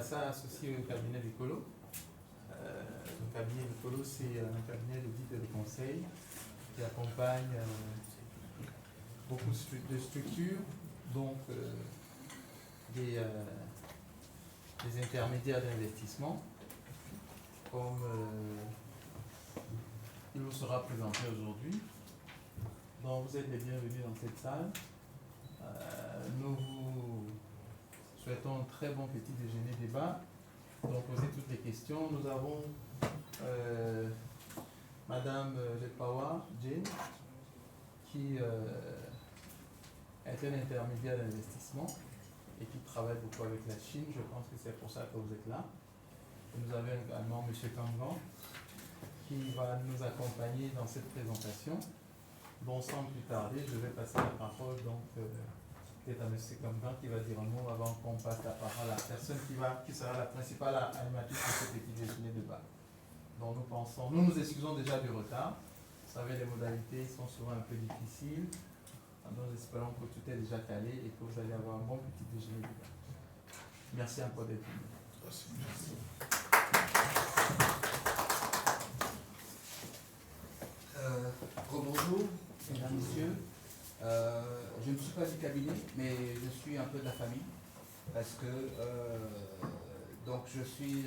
ça associé au cabinet d'écolo. Le cabinet d'écolo, c'est un cabinet d'audit et de conseil qui accompagne beaucoup de structures, donc des intermédiaires d'investissement, comme il vous sera présenté aujourd'hui. Donc vous êtes les bienvenus dans cette salle. Nous vous souhaitons un très bon petit déjeuner débat. Donc posez toutes les questions. Nous avons Madame Lepawa Jane, qui est un intermédiaire d'investissement et qui travaille beaucoup avec la Chine. Je pense que c'est pour ça que vous êtes là. Et nous avons également M. Kangan, qui va nous accompagner dans cette présentation. Bon, sans plus tarder, je vais passer la parole donc peut-être à M. Kangan qui va dire un mot avant qu'on passe la parole à la personne qui sera la principale animatrice de ce petit déjeuner de débat. Donc nous nous excusons déjà du retard. Vous savez, les modalités sont souvent un peu difficiles. Donc nous espérons que tout est déjà calé et que vous allez avoir un bon petit déjeuner de débat. Merci encore d'être venu. Merci. Bonjour, mesdames, messieurs. Je ne suis pas du cabinet, mais je suis un peu de la famille, parce que donc je suis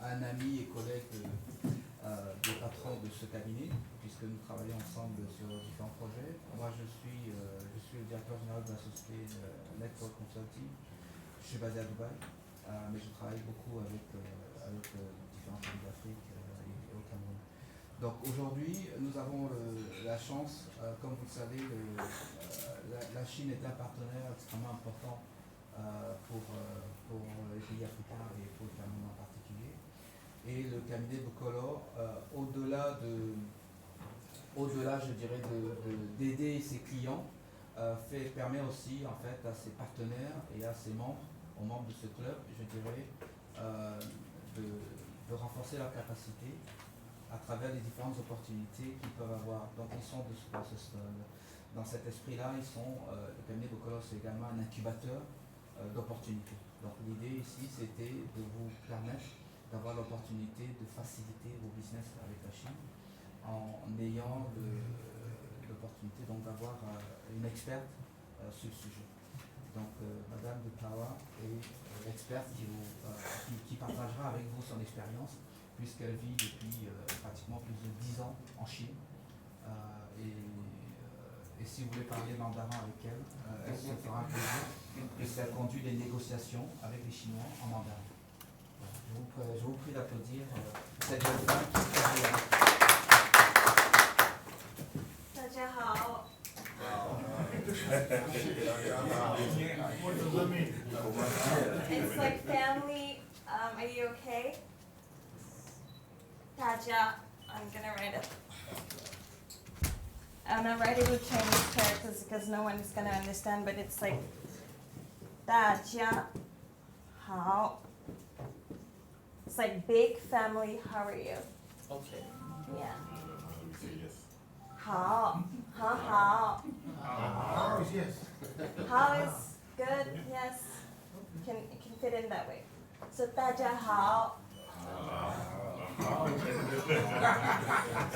un ami et collègue des patrons de ce cabinet, puisque nous travaillons ensemble sur différents projets. Moi, je suis le directeur général de la société Network Consulting. Je suis basé à Dubaï, mais je travaille beaucoup avec différents pays d'Afrique et au Cameroun. Donc aujourd'hui, nous avons la chance, comme vous le savez, la Chine est un partenaire extrêmement important pour les pays africains et pour le Cameroun en particulier. Et le cabinet Bocolor, au-delà, je dirais, d'aider ses clients, permet aussi en fait à ses partenaires et à ses membres, aux membres de ce club, je dirais, de renforcer leur capacité à travers les différentes opportunités qu'ils peuvent avoir. Donc ils sont dans cet esprit-là, le cabinet Bocolor, c'est également un incubateur d'opportunités. Donc l'idée ici, c'était de vous permettre d'avoir l'opportunité de faciliter vos business avec la Chine en ayant l'opportunité donc d'avoir une experte sur le sujet. Donc Madame de Pawa est l'experte qui partagera avec vous son expérience, puisqu'elle vit depuis pratiquement plus de 10 ans en Chine. Et si vous voulez parler mandarin avec elle, elle se fera un plaisir, puisqu'elle conduit les négociations avec les Chinois en mandarin. Voilà. Je vous prie d'applaudir cette jeune femme qui est derrière. What does that mean? It's like family. Are you okay? Taja, I'm gonna write it. I'm not writing with Chinese characters because no one is gonna understand, but it's like Taja Hao. It's like big family, how are you? Okay. Yeah. Say yes. Hao. Hao. How is yes. How is good, yes. Can fit in that way. So 大家好.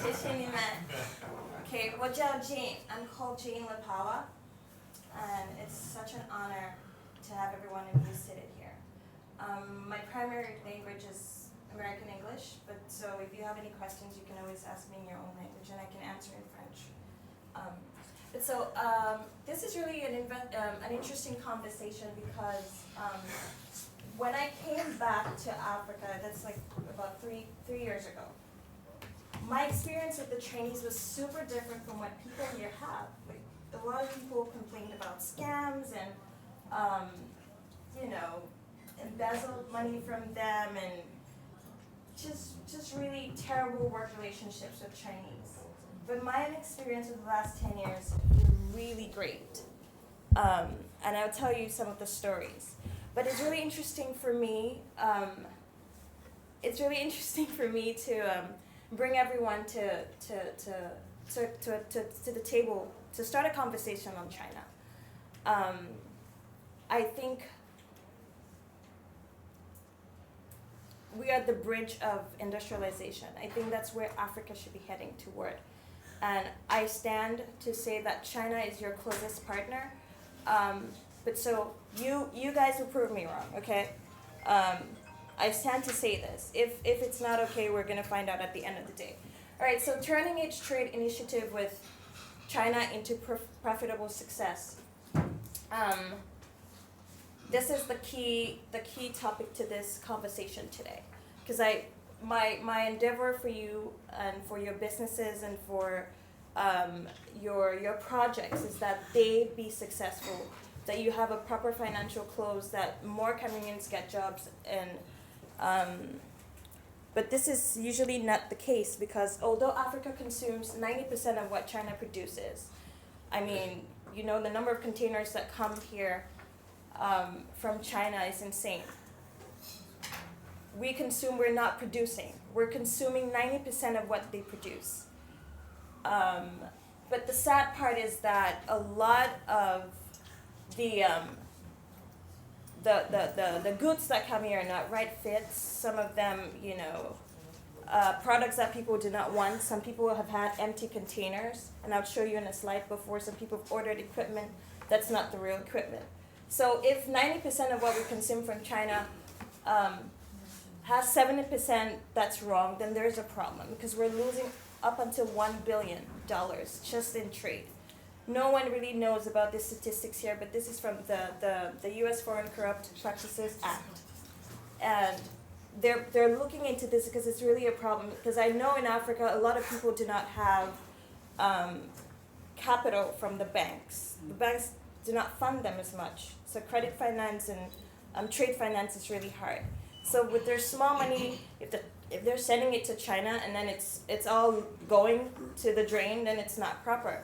谢谢你们. Okay, 我叫 Jane. I'm called Jane Lepawa, and it's such an honor to have everyone of you seated here. My primary language is American English, but so if you have any questions, you can always ask me in your own language, and I can answer in French. This is really an interesting conversation because when I came back to Africa, that's like about three years ago, my experience with the Chinese was super different from what people here have. Like, a lot of people complained about scams and, embezzled money from them and just really terrible work relationships with Chinese. But my experience with the last 10 years is really great. And I'll tell you some of the stories. But it's really interesting for me. To bring everyone to the table to start a conversation on China. I think we are the bridge of industrialization. I think that's where Africa should be heading toward. And I stand to say that China is your closest partner. But so you guys will prove me wrong, okay? I stand to say this. If it's not okay, we're gonna find out at the end of the day. All right, so turning each trade initiative with China into profitable success. This is the key topic to this conversation today, because my endeavor for you and for your businesses and for your projects is that they be successful, that you have a proper financial close, that more Cameroonians get jobs, and but this is usually not the case, because although Africa consumes 90% of what China produces, I mean, you know, the number of containers that come here from China is insane. We're not producing. We're consuming 90% of what they produce. But the sad part is that a lot of the goods that come here are not right fits. Some of them, you know, products that people do not want. Some people have had empty containers, and I'll show you in a slide before. Some people have ordered equipment that's not the real equipment. So if 90% of what we consume from China has 70% that's wrong, then there's a problem, because we're losing up until $1 billion just in trade. No one really knows about the statistics here, but this is from the U.S. Foreign Corrupt Practices Act. And they're looking into this because it's really a problem, because I know in Africa a lot of people do not have capital from the banks. The banks do not fund them as much. So credit finance and trade finance is really hard. So with their small money, if they're sending it to China and then it's all going to the drain, then it's not proper.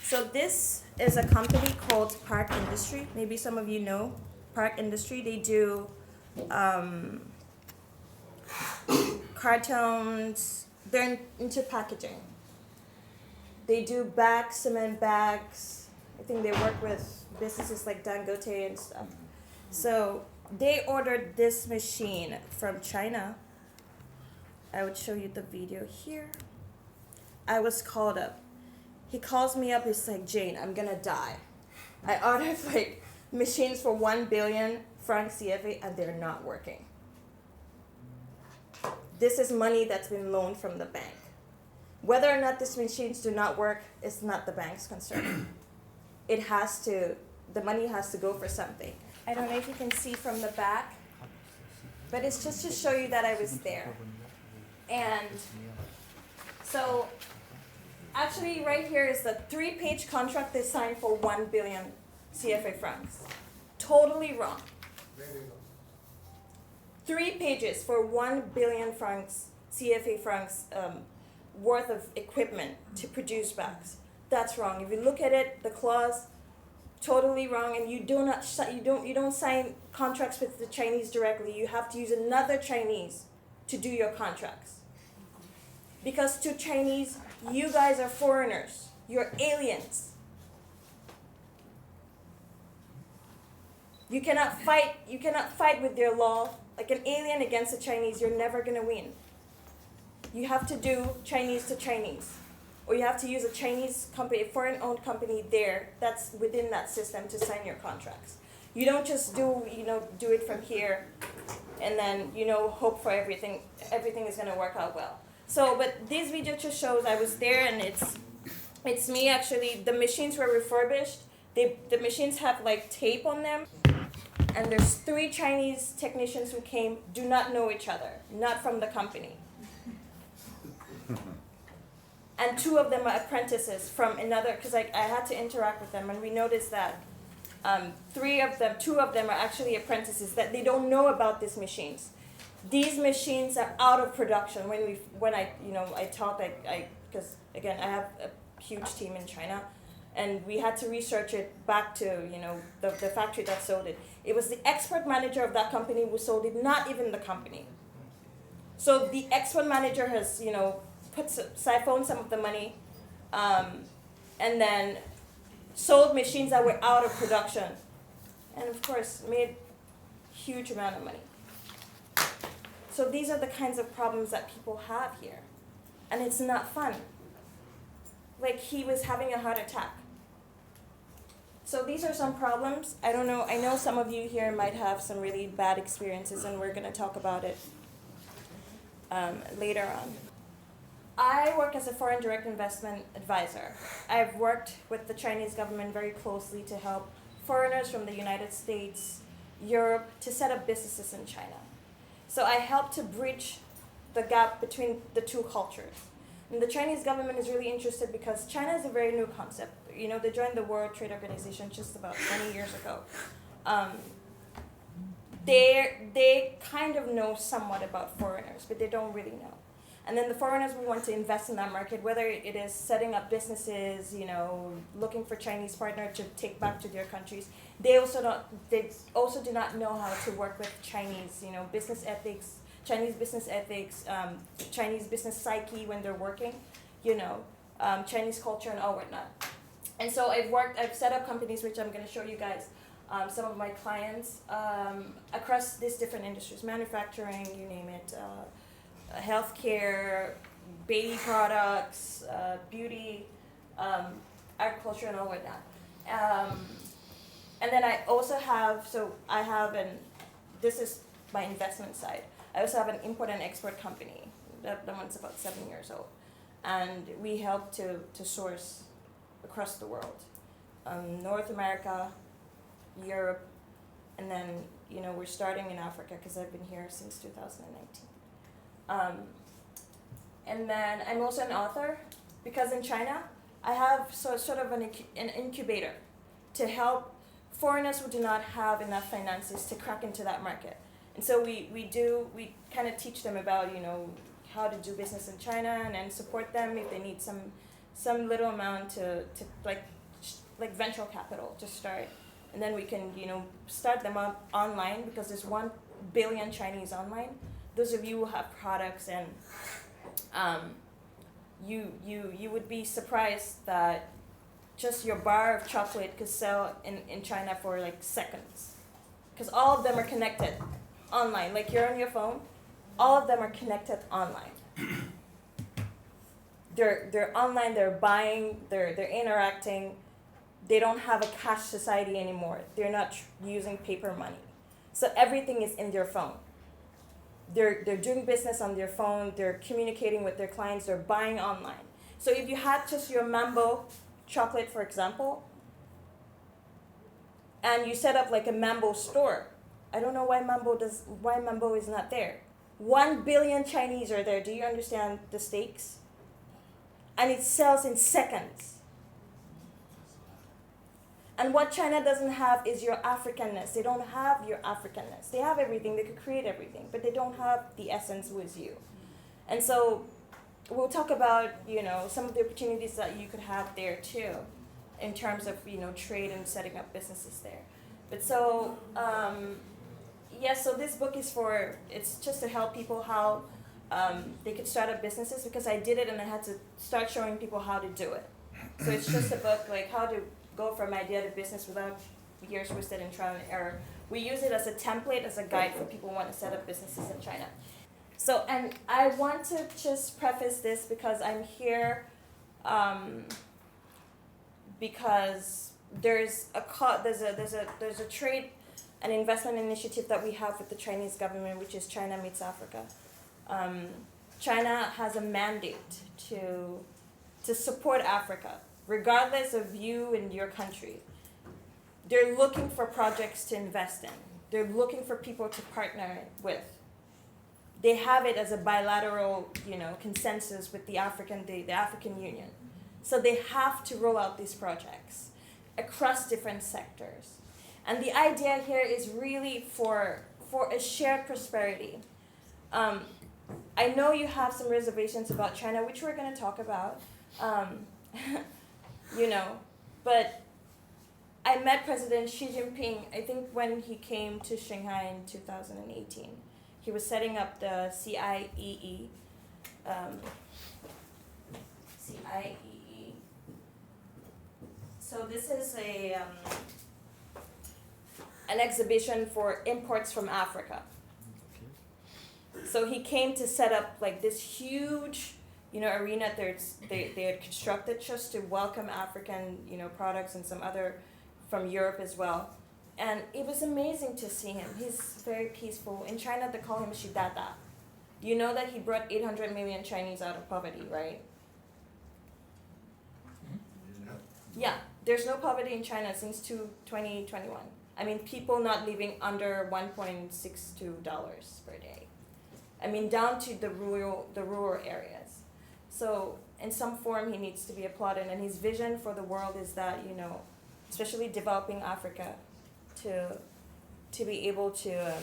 So this is a company called Park Industry. Maybe some of you know Park Industry. They do cartons. They're into packaging. They do bags, cement bags. I think they work with businesses like Dangote and stuff. So they ordered this machine from China. I would show you the video here. I was called up. He calls me up, he's like, Jane, I'm gonna die. I ordered like machines for 1 billion francs CFA and they're not working. This is money that's been loaned from the bank. Whether or not these machines do not work is not the bank's concern. The money has to go for something. I don't know if you can see from the back, but it's just to show you that I was there. And so actually right here is the 3-page contract they signed for 1 billion CFA francs. Totally wrong. 3 pages for 1 billion francs, CFA francs worth of equipment to produce bags. That's wrong. If you look at it, the clause, totally wrong, and you don't sign contracts with the Chinese directly. You have to use another Chinese to do your contracts. Because to Chinese, you guys are foreigners. You're aliens. You cannot fight with their law. Like an alien against the Chinese, you're never gonna win. You have to do Chinese to Chinese. Or you have to use a Chinese company, a foreign-owned company there that's within that system to sign your contracts. You don't just do it from here and then, hope for everything is gonna work out well. So, but this video just shows I was there, and it's me actually. The machines were refurbished. The machines have like tape on them. And there's 3 Chinese technicians who came, do not know each other, not from the company. And 2 of them are apprentices from another, because I had to interact with them, and we noticed that 2 of them are actually apprentices, that they don't know about these machines. These machines are out of production. When I talked, because again, I have a huge team in China, and we had to research it back to the factory that sold it. It was the export manager of that company who sold it, not even the company. So the export manager has siphoned some of the money, and then sold machines that were out of production, and of course made huge amount of money. So these are the kinds of problems that people have here. And it's not fun. Like, he was having a heart attack. So these are some problems. I don't know, I know some of you here might have some really bad experiences, and we're going to talk about it later on. I work as a foreign direct investment advisor. I've worked with the Chinese government very closely to help foreigners from the United States, Europe, to set up businesses in China. So I help to bridge the gap between the two cultures. And the Chinese government is really interested because China is a very new concept. You know, they joined the World Trade Organization just about 20 years ago. They kind of know somewhat about foreigners, but they don't really know. And then the foreigners will want to invest in that market, whether it is setting up businesses, you know, looking for Chinese partner to take back to their countries. They also do not know how to work with Chinese, you know, business ethics, Chinese business ethics, Chinese business psyche when they're working, you know, Chinese culture and all whatnot. And so I've set up companies, which I'm going to show you guys, some of my clients across these different industries, manufacturing, you name it, healthcare, baby products, beauty, agriculture, and all whatnot. And then I also have, this is my investment side. I also have an import and export company. That one's about 7 years old. And we help to source across the world. North America, Europe, and then, you know, we're starting in Africa because I've been here since 2019. And then I'm also an author because in China, I have sort of an incubator to help foreigners who do not have enough finances to crack into that market. And so we kind of teach them about, you know, how to do business in China and then support them if they need some little amount to like venture capital to start. And then we can, you know, start them up online because there's 1 billion Chinese online. Those of you who have products, and you would be surprised that just your bar of chocolate could sell in China for like seconds. Because all of them are connected online. Like, you're on your phone, all of them are connected online. They're online, they're buying, they're interacting. They don't have a cash society anymore. They're not using paper money. So everything is in their phone. They're doing business on their phone, they're communicating with their clients, they're buying online. So if you had just your Mambo chocolate, for example, and you set up like a Mambo store, I don't know why Mambo is not there. 1 billion Chinese are there. Do you understand the stakes? And it sells in seconds. And what China doesn't have is your Africanness. They don't have your Africanness. They have everything. They could create everything, but they don't have the essence who is you. And so we'll talk about, you know, some of the opportunities that you could have there too, in terms of, you know, trade and setting up businesses there. But so, so this book is it's just to help people how they could start up businesses, because I did it and I had to start showing people how to do it. So it's just a book like how to go from idea to business without years wasted in trial and error. We use it as a template, as a guide for people who want to set up businesses in China. So, and I want to just preface this because I'm here because there's a trade and investment initiative that we have with the Chinese government, which is China Meets Africa. China has a mandate to support Africa, regardless of you and your country. They're looking for projects to invest in. They're looking for people to partner with. They have it as a bilateral, you know, consensus with the African Union. So they have to roll out these projects across different sectors. And the idea here is really for a shared prosperity. I know you have some reservations about China, which we're going to talk about. You know, but I met President Xi Jinping, I think when he came to Shanghai in 2018. He was setting up the CIEE. CIEE. So this is an exhibition for imports from Africa. So he came to set up like this huge, arena they had constructed just to welcome African, products and some other from Europe as well. And it was amazing to see him. He's very peaceful. In China, they call him Shidata. You know that he brought 800 million Chinese out of poverty, right? Yeah, there's no poverty in China since 2021. I mean, people not living under $1.62 per day. I mean, down to the rural areas. So in some form, he needs to be applauded. And his vision for the world is that, especially developing Africa, to be able to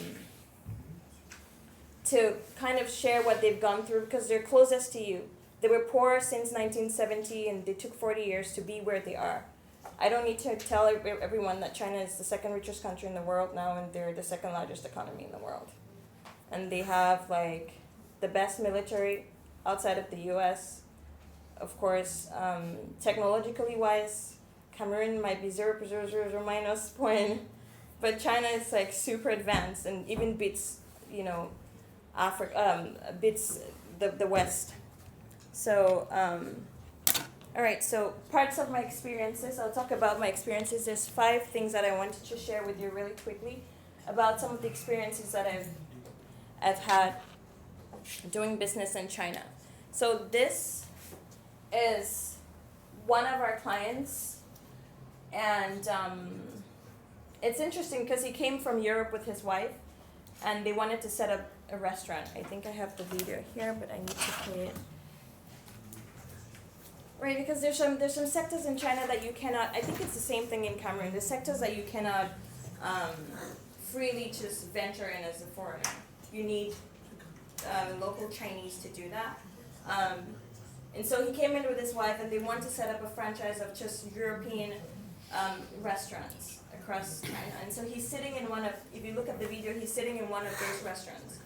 kind of share what they've gone through, because they're closest to you. They were poor since 1970, and they took 40 years to be where they are. I don't need to tell everyone that China is the second richest country in the world now, and they're the second largest economy in the world. And they have like the best military outside of the US. Of course, technologically wise, Cameroon might be 0.000 minus point, but China is like super advanced and even beats, beats the West. So, all right, so parts of my experiences, I'll talk about my experiences. There's 5 things that I wanted to share with you really quickly about some of the experiences that I've had doing business in China. So this is one of our clients, and it's interesting because he came from Europe with his wife, and they wanted to set up a restaurant. I think I have the video here, but I need to play it. Right, because there's some sectors in China that you cannot, I think it's the same thing in Cameroon, there's sectors that you cannot freely just venture in as a foreigner. You need local Chinese to do that. And so he came in with his wife, and they want to set up a franchise of just European restaurants across China. And so he's sitting in one of, if you look at the video, he's sitting in one of those restaurants.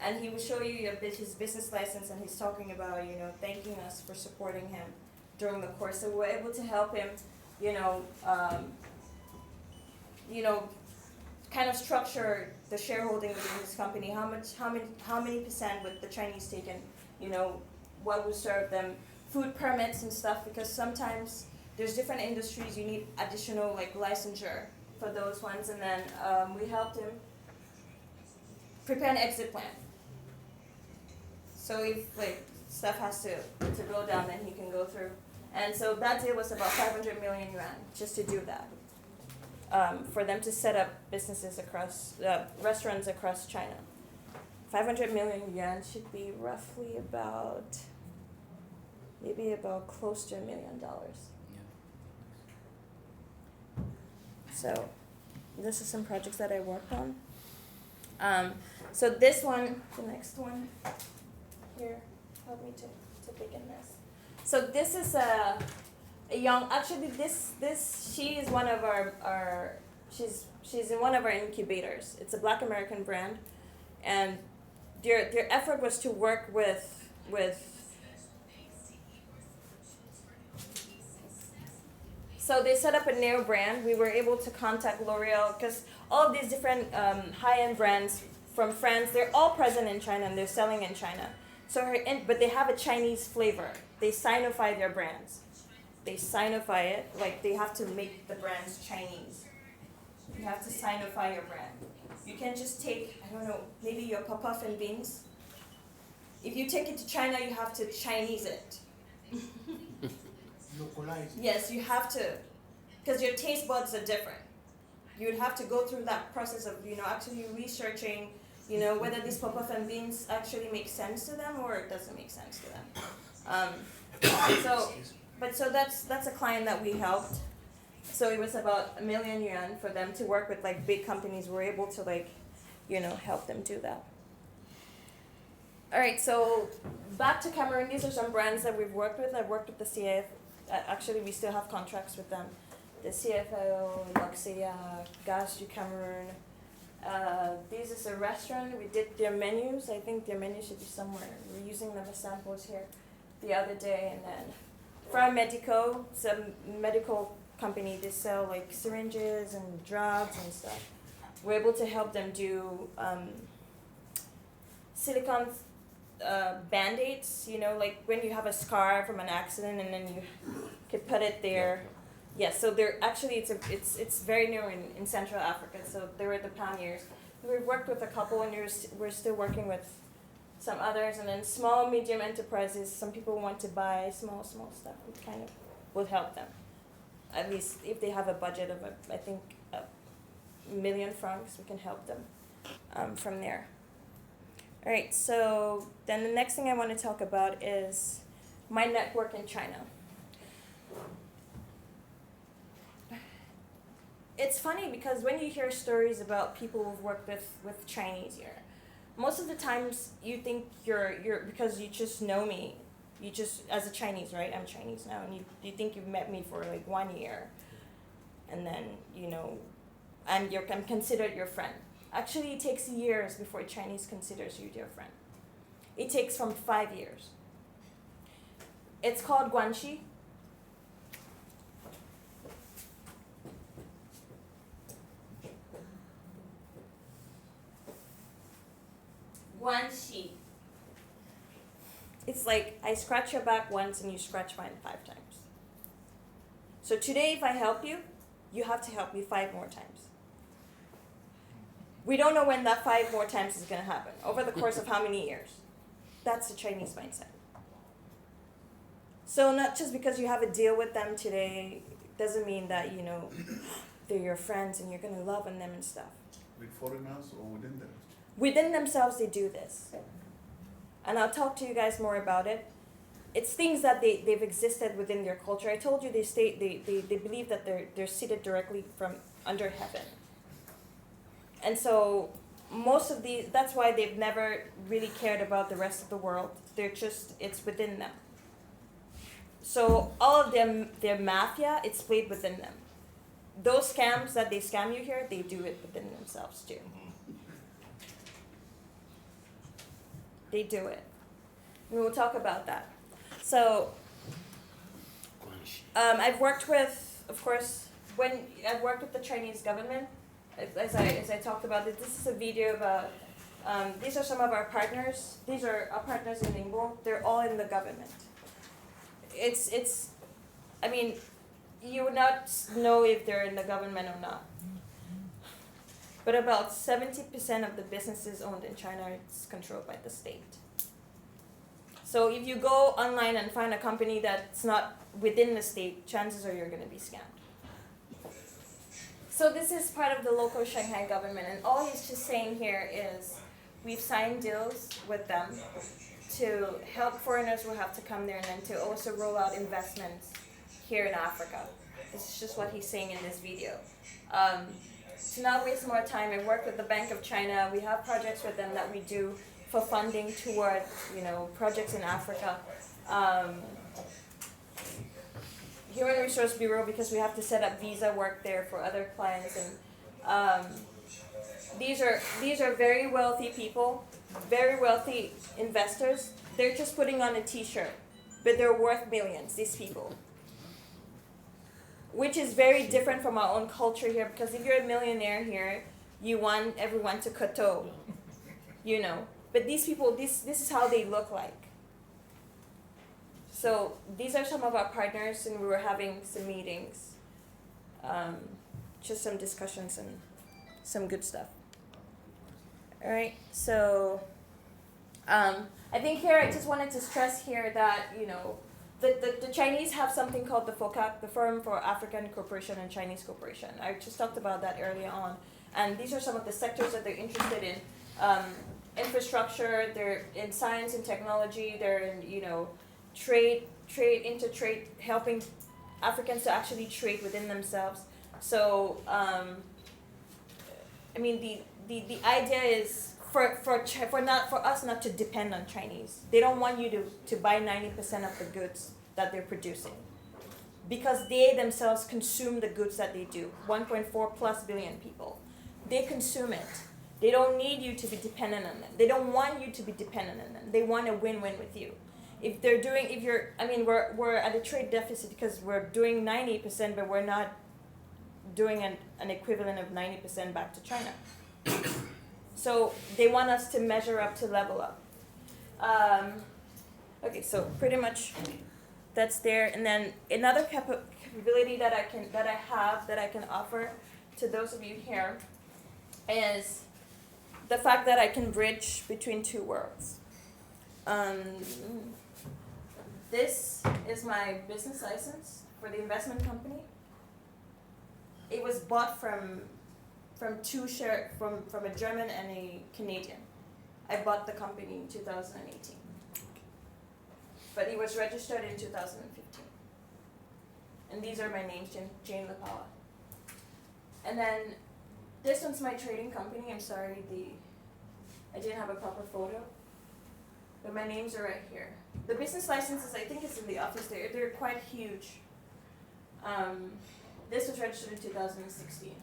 And he will show you his business license, and he's talking about, thanking us for supporting him during the course. So we're able to help him, kind of structure the shareholding within his company. How many percent would the Chinese take in, what will serve them, food permits and stuff, because sometimes there's different industries, you need additional like licensure for those ones. And then we helped him prepare an exit plan. So if like stuff has to go down, then he can go through. And so that deal was about 500 million yuan just to do that. For them to set up businesses across, restaurants across China. 500 million yuan should be roughly maybe about close to $1 million. Yeah. So this is some projects that I worked on. So this one, the next one, here, help me to begin this. So this is a young, actually she is one of our she's in one of our incubators. It's a Black American brand, and their effort was to work with so they set up a neo brand. We were able to contact L'Oreal, because all of these different high-end brands from France, they're all present in China and they're selling in China. So but they have a Chinese flavor. They Sinify their brands. They Sinify it, like they have to make the brands Chinese. You have to Sinify your brand. You can't just take, I don't know, maybe your puff and beans. If you take it to China, you have to Chinese it. Localize. Yes, you have to, because your taste buds are different. You would have to go through that process of, actually researching, whether these puff and beans actually make sense to them or it doesn't make sense to them. So that's a client that we helped. So it was about 1 million yuan for them to work with like big companies. We're able to help them do that. All right, so back to Cameroon. These are some brands that we've worked with. I've worked with the CF. Actually, we still have contracts with them. The CFO, Luxia, Gaz du Cameroon. This is a restaurant. We did their menus. I think their menu should be somewhere. We're using them as samples here the other day. And then Fra Medico, it's a medical company. They sell like syringes and drugs and stuff. We're able to help them do silicone band-aids, you know, like when you have a scar from an accident and then you could put it there. Yes, so they're actually it's very new in Central Africa, so they were the pioneers. We've worked with a couple, and we're still working with some others, and then small, medium enterprises. Some people want to buy small stuff. We kind of will help them, at least if they have a budget of I think $1 million francs, we can help them from there. All right, so then the next thing I want to talk about is my network in China. It's funny because when you hear stories about people who've worked with Chinese here, most of the times you think you're because you just know me, you just, as a Chinese, right? I'm Chinese now, and you think you've met me for like 1 year, and then, you know, I'm considered your friend. Actually, it takes years before Chinese considers you their friend. It takes from 5 years. It's called guanxi. Guanxi. It's like I scratch your back once and you scratch mine 5 times. So today, if I help you, you have to help me 5 more times. We don't know when that 5 more times is going to happen. Over the course of how many years? That's the Chinese mindset. So not just because you have a deal with them today doesn't mean that, you know, they're your friends and you're going to love on them and stuff. With foreigners or within them? Within themselves, they do this. And I'll talk to you guys more about it. It's things that they've existed within their culture. I told you they believe that they're seated directly from under heaven. And so most of these, that's why they've never really cared about the rest of the world. They're just, it's within them. So all of their mafia, it's played within them. Those scams that they scam you here, they do it within themselves too. They do it. We will talk about that. So I've worked with, of course, when I've worked with the Chinese government, as I talked about it, this is a video about, these are some of our partners. These are our partners in Ningbo. They're all in the government. I mean, you would not know if they're in the government or not. But about 70% of the businesses owned in China is controlled by the state. So if you go online and find a company that's not within the state, chances are you're going to be scammed. So this is part of the local Shanghai government, and all he's just saying here is we've signed deals with them to help foreigners who have to come there, and then to also roll out investments here in Africa. This is just what he's saying in this video. To not waste more time, I work with the Bank of China. We have projects with them that we do for funding toward, you know, projects in Africa. Human Resource Bureau, because we have to set up visa work there for other clients, and these are very wealthy people, very wealthy investors. They're just putting on a T-shirt, but they're worth millions. These people. Which is very different from our own culture here, because if you're a millionaire here, you want everyone to koto, you know. But these people, this is how they look like. So these are some of our partners, and we were having some meetings, just some discussions and some good stuff. All right, so I think here I just wanted to stress here that, you know, the Chinese have something called the FOCAC, the Forum for African Cooperation and Chinese Cooperation. I just talked about that earlier on. And these are some of the sectors that they're interested in. Infrastructure, they're in science and technology, they're in, you know, trade, intertrade, helping Africans to actually trade within themselves. So, I mean, the idea is for us not to depend on Chinese. They don't want you to buy 90% of the goods that they're producing, because they themselves consume the goods that they do. 1.4 plus billion people, they consume it. They don't need you to be dependent on them. They don't want you to be dependent on them. They want a win-win with you. We're at a trade deficit because we're doing 90%, but we're not doing an equivalent of 90% back to China. So they want us to measure up to level up. Okay, so pretty much that's there. And then another capability that I can offer to those of you here is the fact that I can bridge between two worlds. This is my business license for the investment company. It was bought from a German and a Canadian. I bought the company in 2018. But it was registered in 2015. And these are my names, Jane LaPawa. And then this one's my trading company. I'm sorry, I didn't have a proper photo. But my names are right here. The business licenses, I think it's in the office there. They're quite huge. This was registered in 2016.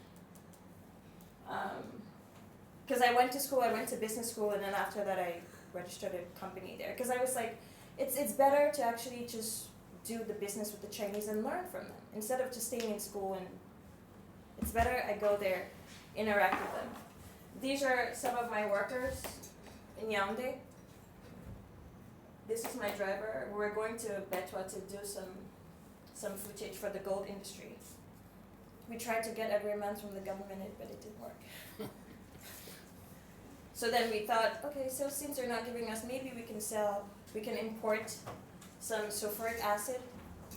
Because I went to business school, and then after that I registered a company there. Because I was like, it's better to actually just do the business with the Chinese and learn from them, instead of just staying in school. And it's better I go there, interact with them. These are some of my workers in Yaoundé. This is my driver. We're going to Betwa to do some footage for the gold industry. We tried to get agreements from the government, but it didn't work. So then we thought, okay, so since they're not giving us, maybe we can import some sulfuric acid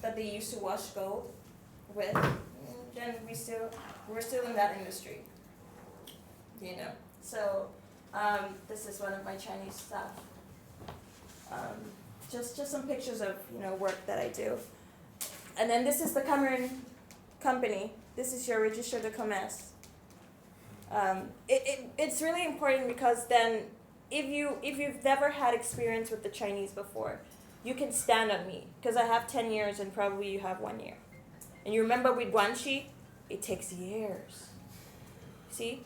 that they use to wash gold with. And then we're still in that industry, you know. So this is one of my Chinese staff. Just some pictures of work that I do. And then this is the Cameroon company. This is your registre de commerce. It's really important, because then if you've never had experience with the Chinese before, you can stand on me, because I have 10 years and probably you have 1 year. And you remember with guanxi, it takes years. See?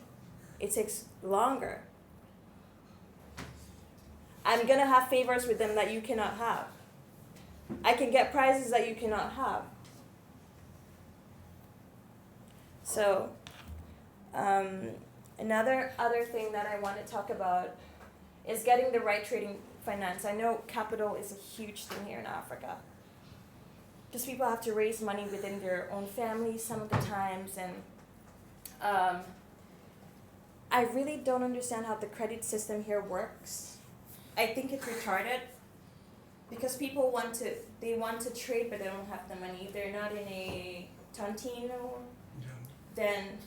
It takes longer. I'm going to have favors with them that you cannot have. I can get prizes that you cannot have. So, other thing that I want to talk about is getting the right trading finance. I know capital is a huge thing here in Africa. Just people have to raise money within their own families some of the times, and I really don't understand how the credit system here works. I think it's retarded, because people want to trade, but they don't have the money. If they're not in a tontine, then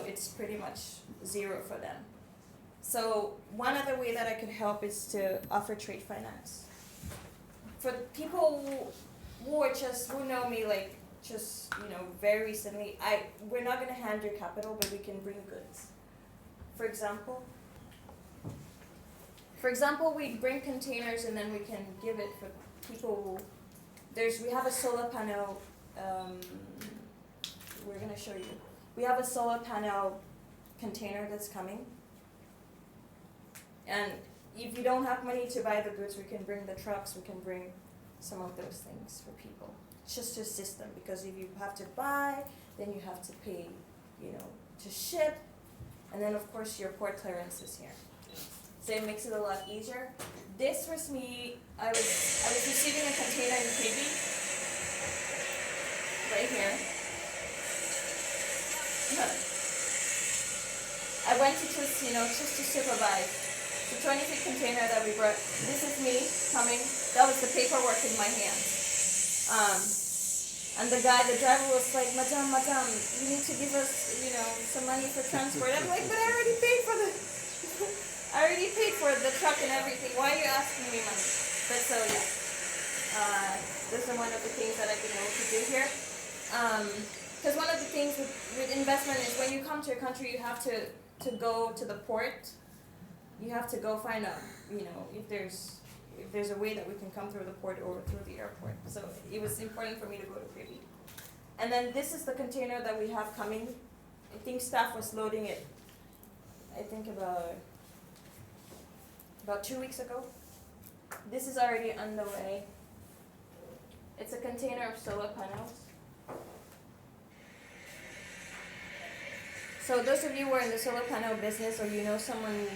it's pretty much zero for them. So one other way that I could help is to offer trade finance. For people who know me very recently, we're not going to hand your capital, but we can bring goods. For example, we bring containers, and then we can give it for people. We have a solar panel. We're going to show you. We have a solar panel container that's coming. And if you don't have money to buy the goods, we can bring the trucks, we can bring some of those things for people. It's just a system, because if you have to buy, then you have to pay, to ship, and then of course your port clearance is here. So it makes it a lot easier. This was me, I was receiving a container in KB, right here. I went to just to supervise. The 20-feet container that we brought, this is me coming, that was the paperwork in my hands. And the driver was like, Madame, you need to give us, some money for transport. I'm like, but I already paid for the truck and everything. Why are you asking me money? But so, yeah. This is one of the things that I've been able to do here. Because one of the things with investment is when you come to a country, you have to go to the port. You have to go find out, if there's a way that we can come through the port or through the airport. So it was important for me to go to Kribi. And then this is the container that we have coming. I think staff was loading it, I think about 2 weeks ago. This is already on the way. It's a container of solar panels. So those of you who are in the solar panel business or you know someone,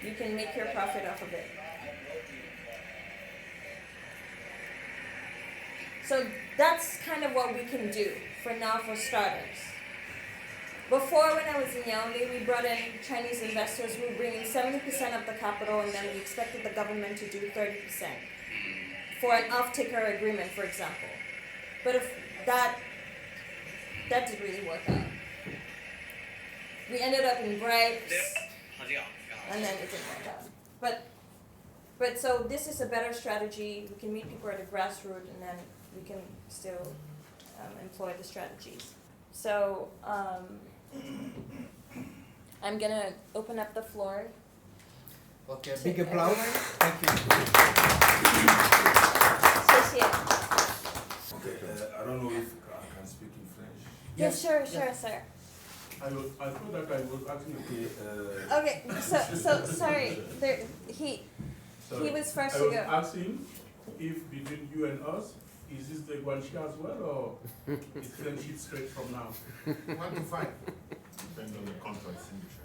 you can make your profit off of it. So that's kind of what we can do for now for startups. Before, when I was in Yaoundé, we brought in Chinese investors who were bringing 70% of the capital, and then we expected the government to do 30% for an off-taker agreement, for example. But if that didn't really work out. We ended up in bribes, and then it didn't work out. But so this is a better strategy. We can meet people at the grassroots, and then we can still employ the strategies. So I'm gonna open up the floor. Okay, to big applause. everyone. Thank you. Okay, I don't know if I can speak in French. Yes, sure, sir. I thought that I was asking. Okay, Okay, so sorry. He was first I to was go. asking if between you and us, is this the Guanxi as well, or is friendship straight from now? 1 to 5. depends on the contract signature.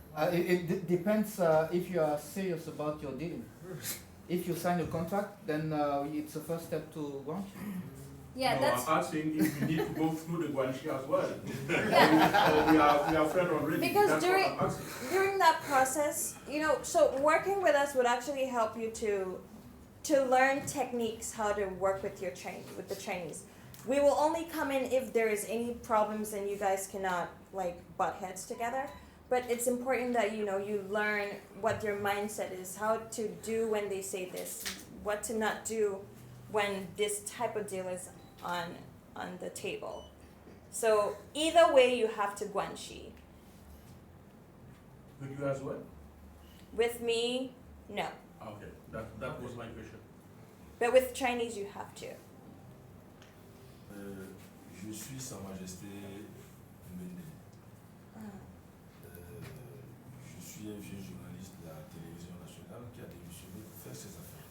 It depends if you are serious about your dealing. If you sign a contract, then it's the first step to launch. Yeah, No, that's I'm asking if we need to go through the Guanxi as well. yeah. Or we are friends already. Because That's what I'm asking. during that process, so working with us would actually help you to learn techniques how to work with the Chinese. We will only come in if there is any problems and you guys cannot butt heads together. But it's important that you learn what your mindset is, how to do when they say this, what to not do when this type of deal is on the table. So either way, you have to guanxi. With you as well? With me, no. Okay, that was my question. But with Chinese, you have to. Je suis Sa Majesté Mbende. Je suis un vieux journaliste de la télévision nationale qui a démissionné pour faire ses affaires.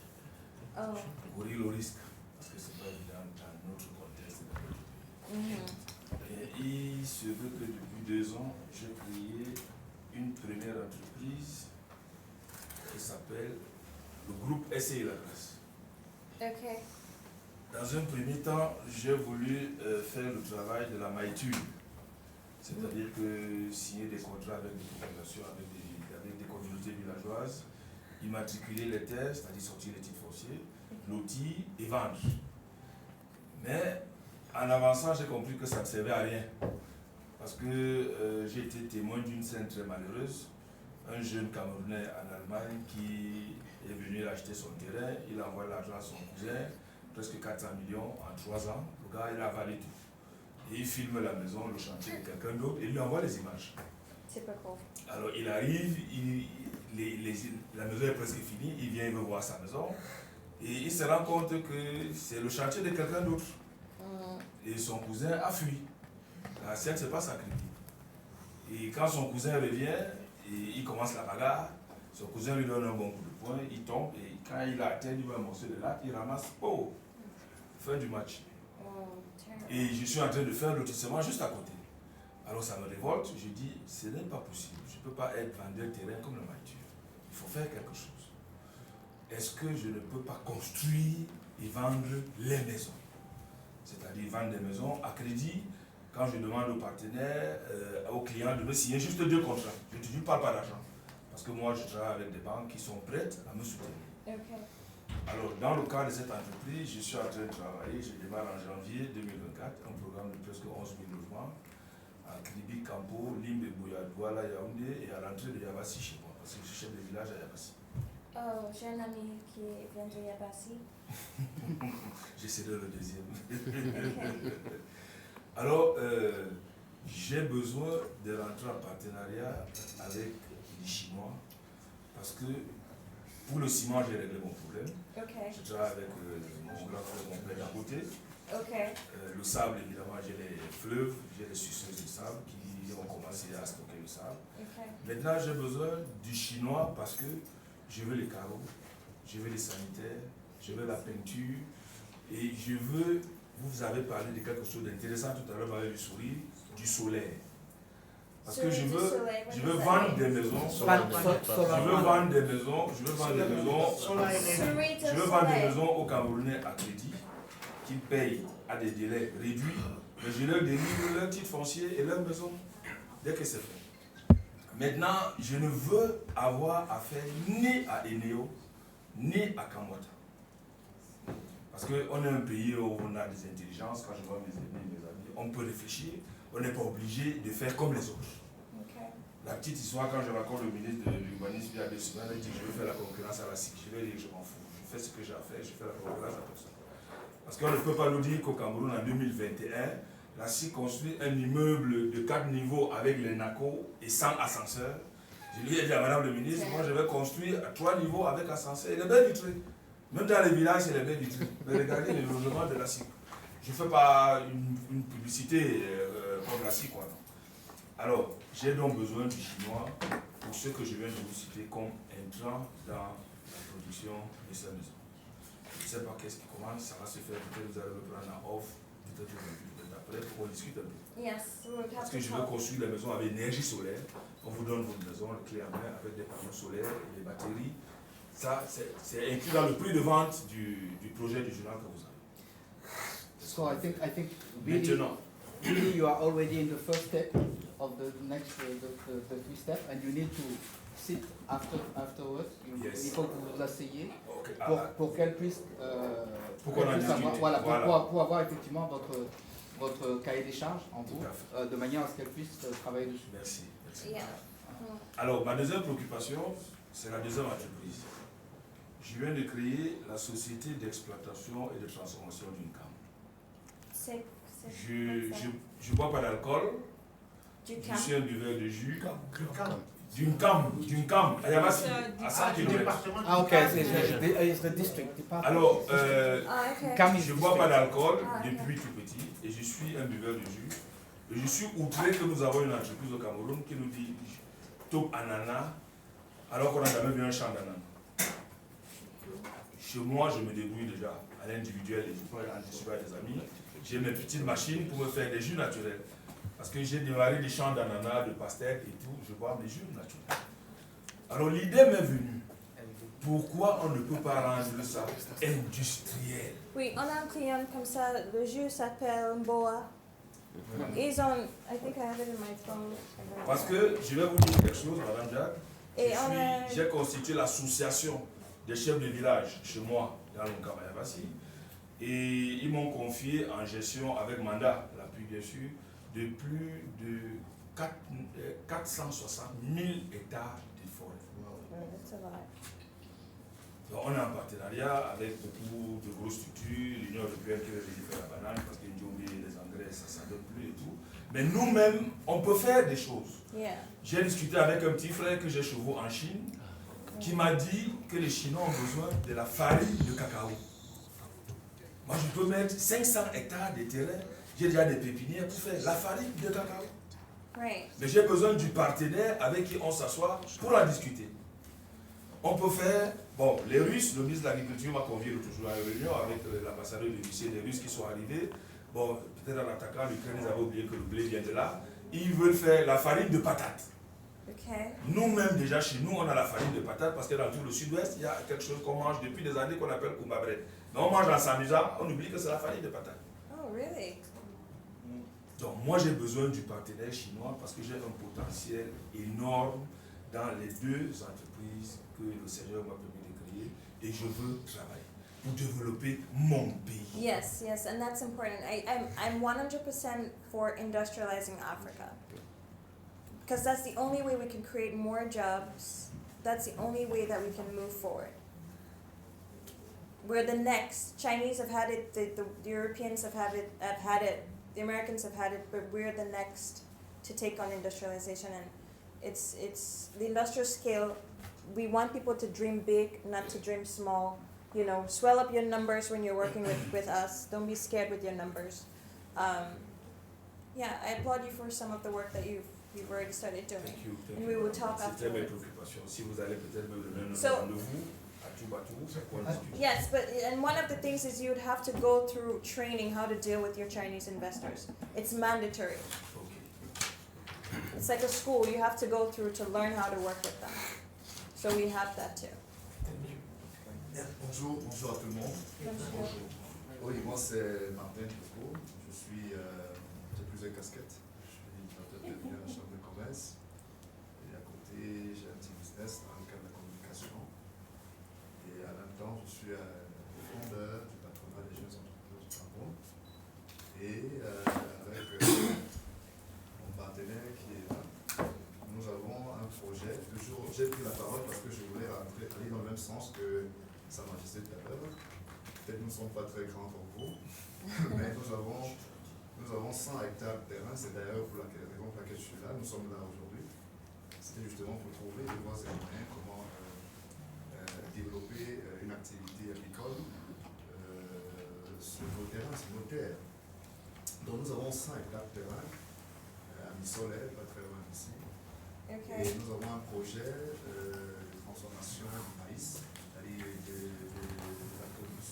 Oh. Courir le risque, parce que c'est pas évident dans notre contexte et dans notre pays. Mhm. Et il se veut que depuis 2 ans, j'ai créé une première entreprise qui s'appelle le groupe SC La Presse. Okay. Dans un premier temps, j'ai voulu faire le travail de la maïture, c'est-à-dire que signer des contrats avec des populations, avec des communautés villageoises, immatriculer les terres, c'est-à-dire sortir les titres fonciers, lotir et vendre. Mais en avançant, j'ai compris que ça ne servait à rien, parce que j'ai été témoin d'une scène très malheureuse. Un jeune Camerounais en Allemagne qui est venu acheter son terrain, il envoie l'argent à son cousin, presque 400 millions en 3 ans. Le gars, il a avalé tout. Et il filme la maison, le chantier de quelqu'un d'autre, et il lui envoie les images. Typical. Alors il arrive, la maison est presque finie, il vient, il veut voir sa maison, et il se rend compte que c'est le chantier de quelqu'un d'autre. Et son cousin a fui. La scène ne s'est pas sacrifiée. Et quand son cousin revient, et il commence la bagarre, son cousin lui donne un bon coup de poing, il tombe, et quand il atteint, il veut un morceau de latte, il ramasse, oh, fin du match. Et je suis en train de faire le lotissement juste à côté. Alors ça me révolte, je dis, ce n'est pas possible, je ne peux pas être vendeur de terrain comme la maïture. Il faut faire quelque chose. Est-ce que je ne peux pas construire et vendre les maisons? C'est-à-dire vendre des maisons à crédit. Quand je demande aux partenaires, aux clients de me signer juste 2 contrats. Je ne parle pas d'argent. Parce que moi, je travaille avec des banques qui sont prêtes à me soutenir. Okay. Alors, dans le cadre de cette entreprise, je suis en train de travailler. Je démarre en janvier 2024 un programme de presque 11 000 logements à Kribi, Campo, Limbe, Bouya, Douala, Yaoundé et à l'entrée de Yabassi chez moi. Parce que je suis chef de village à Yabassi. Oh, j'ai un ami qui vient de Yabassi. J'essaierai le deuxième. Okay. Alors, j'ai besoin de rentrer en partenariat avec les Chinois parce que pour le ciment, j'ai réglé mon problème. Okay. Je travaille avec mon grand frère, mon père d'à côté. Okay. Le sable, évidemment, j'ai les fleuves, j'ai les suceuses de sable qui ont commencé à stocker le sable. Okay. Maintenant, j'ai besoin du chinois parce que je veux les carreaux, je veux les sanitaires, je veux la peinture et je veux, vous avez parlé de quelque chose d'intéressant tout à l'heure, vous m'avez vu sourire, du solaire. Parce que je Souris du veux, soleil, what je does veux that vendre mean? des maisons. Solar Je panel. veux vendre des maisons. Je veux vendre des maisons. Solar energy. Souris du Je veux vendre des soleil. maisons aux Camerounais à crédit, qui payent à des délais réduits, mais je leur délivre leur titre foncier et leur maison dès que c'est fait. Maintenant, je ne veux avoir affaire ni à Eneo, ni à Kamwata. Parce qu'on est un pays où on a des intelligences, quand je vois mes amis, on peut réfléchir, on n'est pas obligé de faire comme les autres. Okay. La petite histoire, quand je rencontre le ministre de l'urbanisme il y a 2 semaines, il dit je veux faire la concurrence à la SIC. Je vais dire je m'en fous, je fais ce que j'ai à faire, je fais la concurrence à personne. Parce qu'on ne peut pas nous dire qu'au Cameroun en 2021, la SIC construit un immeuble de 4 niveaux avec les NACO et sans ascenseur. Je lui ai dit à madame le ministre, moi je vais construire à 3 niveaux avec ascenseur et les baies vitrées. Même dans les villages, c'est les baies vitrées. Mais regardez le logement de la SIC. Je ne fais pas une publicité comme la SIC, quoi. Non. Alors, j'ai donc besoin du chinois pour ce que je viens de vous citer comme intrant dans la production de ces maisons. Je ne sais pas qu'est-ce qui commence, ça va se faire, peut-être vous allez me prendre en off, peut-être après pour qu'on discute un peu. Yes, we would have Parce que to je veux talk. construire les maisons avec énergie solaire. On vous donne votre maison, le clé en main, avec des panneaux solaires et des batteries. Ça, c'est inclus dans le prix de vente du projet du journal que vous avez. So I think really, Maintenant, really you are already in the first step of the next the 3 steps, and you need to sit afterwards. Yes. Il faut que vous vous asseyez ok, pour qu'elle puisse, Pour qu'on en qu'elle puisse avoir, discute. voilà, Voilà. pour avoir effectivement votre cahier des charges en Tout vous, à fait. de manière à ce qu'elle puisse travailler dessus. Merci. Merci. Yeah. Alors, ma deuxième préoccupation, c'est la deuxième entreprise. Je viens de créer la société d'exploitation et de transformation d'une cam. C'est Je bois pas d'alcool, du je camp. suis un buveur de jus. Du camp. D'une cam, à Yabassi, à 100 Du km. département. Ah, okay, it's the district department. Alors, Ah, okay. Cam is je ne bois pas d'alcool Ah, ok. depuis tout petit et je suis un buveur de jus. Et je suis outré que nous avons une entreprise au Cameroun qui nous dit top ananas alors qu'on a jamais vu un champ d'ananas. Chez moi, je me débrouille déjà à l'individuel et je peux anticiper à des amis. J'ai mes petites machines pour me faire des jus naturels. Parce que j'ai démarré des champs d'ananas, de pastèques et tout, je bois mes jus naturels. Alors l'idée m'est venue. Pourquoi on ne peut pas rendre ça industriel? Oui, on a un client comme ça, le jus s'appelle Mboa. Ils ont, I think I have it in my phone. Parce que je vais vous dire quelque chose, Madame Jacques. Et on a, J'ai constitué l'association des chefs de village chez moi, dans le Kamayabassi. Et ils m'ont confié en gestion avec mandat, l'appui bien sûr, de plus de 460 000 hectares de forêt. that's a lot. Donc, on est en partenariat avec beaucoup de grosses structures, l'Union européenne qui veut venir faire la banane parce qu'ils ont oublié les engrais, ça ne donne plus et tout. Mais nous-mêmes, on peut faire des choses. Yeah. J'ai discuté avec un petit frère que j'ai chez vous en Chine qui m'a dit que les Chinois ont besoin de la farine de cacao. Moi, je peux mettre 500 hectares de terrain, j'ai déjà des pépinières pour faire la farine de cacao. Right. Mais j'ai besoin du partenaire avec qui on s'assoit pour en discuter. On peut faire, bon, les Russes, le ministre de l'Agriculture m'a convié l'autre jour à une réunion avec l'ambassadeur de Russie, les Russes qui sont arrivés. Bon, peut-être en attaquant l'Ukraine, ils avaient oublié que le blé vient de là. Ils veulent faire la farine de patate. Okay. Nous-mêmes, déjà chez nous, on a la farine de patate parce que dans tout le sud-ouest, il y a quelque chose qu'on mange depuis des années qu'on appelle kumba bread. Mais on mange en s'amusant, on oublie que c'est la farine de patate. Oh, really? Donc moi, j'ai besoin du partenaire chinois parce que j'ai un potentiel énorme dans les 2 entreprises que le Seigneur m'a permis de créer et je veux travailler pour développer mon pays. Yes, yes, and that's important. I'm 100% for industrializing Africa. Because that's the only way we can create more jobs. That's the only way that we can move forward. We're the next. Chinese have had it, the Europeans have had it, the Americans have had it, but we're the next to take on industrialization. And it's the industrial scale. We want people to dream big, not to dream small. You know, swell up your numbers when you're working with us. Don't be scared with your numbers. Yeah, I applaud you for some of the work that you've already started doing. Thank you. And we will talk C'était mes afterwards. préoccupations. Si vous allez peut-être me donner un So- rendez-vous à tout bateau, c'est qu'on discute. Yes, but and one of the things is you'd have to go through training how to deal with your Chinese investors. It's mandatory. Ok. It's like a school, you have to go through to learn how to work with them. So we have that too. Bonjour, bonjour à tout le monde. Oui, moi c'est Martin Foucault. Je suis, j'ai plusieurs casquettes. Je suis directeur de la chambre de commerce. Et à côté, j'ai un petit business dans le cadre de la communication. Et en même temps, je suis le fondeur du patronat des jeunes entrepreneurs du Cameroun. Et avec mon partenaire qui est là, nous avons un projet. Toujours, j'ai pris la parole parce que je voulais aller dans le même sens que Sa Majesté tout à l'heure. Peut-être nous ne sommes pas très grands pour vous, mais nous avons 100 hectares de terrain. C'est d'ailleurs pour la raison pour laquelle je suis là. Nous sommes là aujourd'hui. C'était justement pour trouver des voies et moyens comment développer une activité agricole sur nos terrains, sur nos terres. Donc nous avons 100 hectares de terrain à mi-soleil, pas très loin d'ici. Okay. Et nous avons un projet de transformation du maïs, c'est-à-dire de la production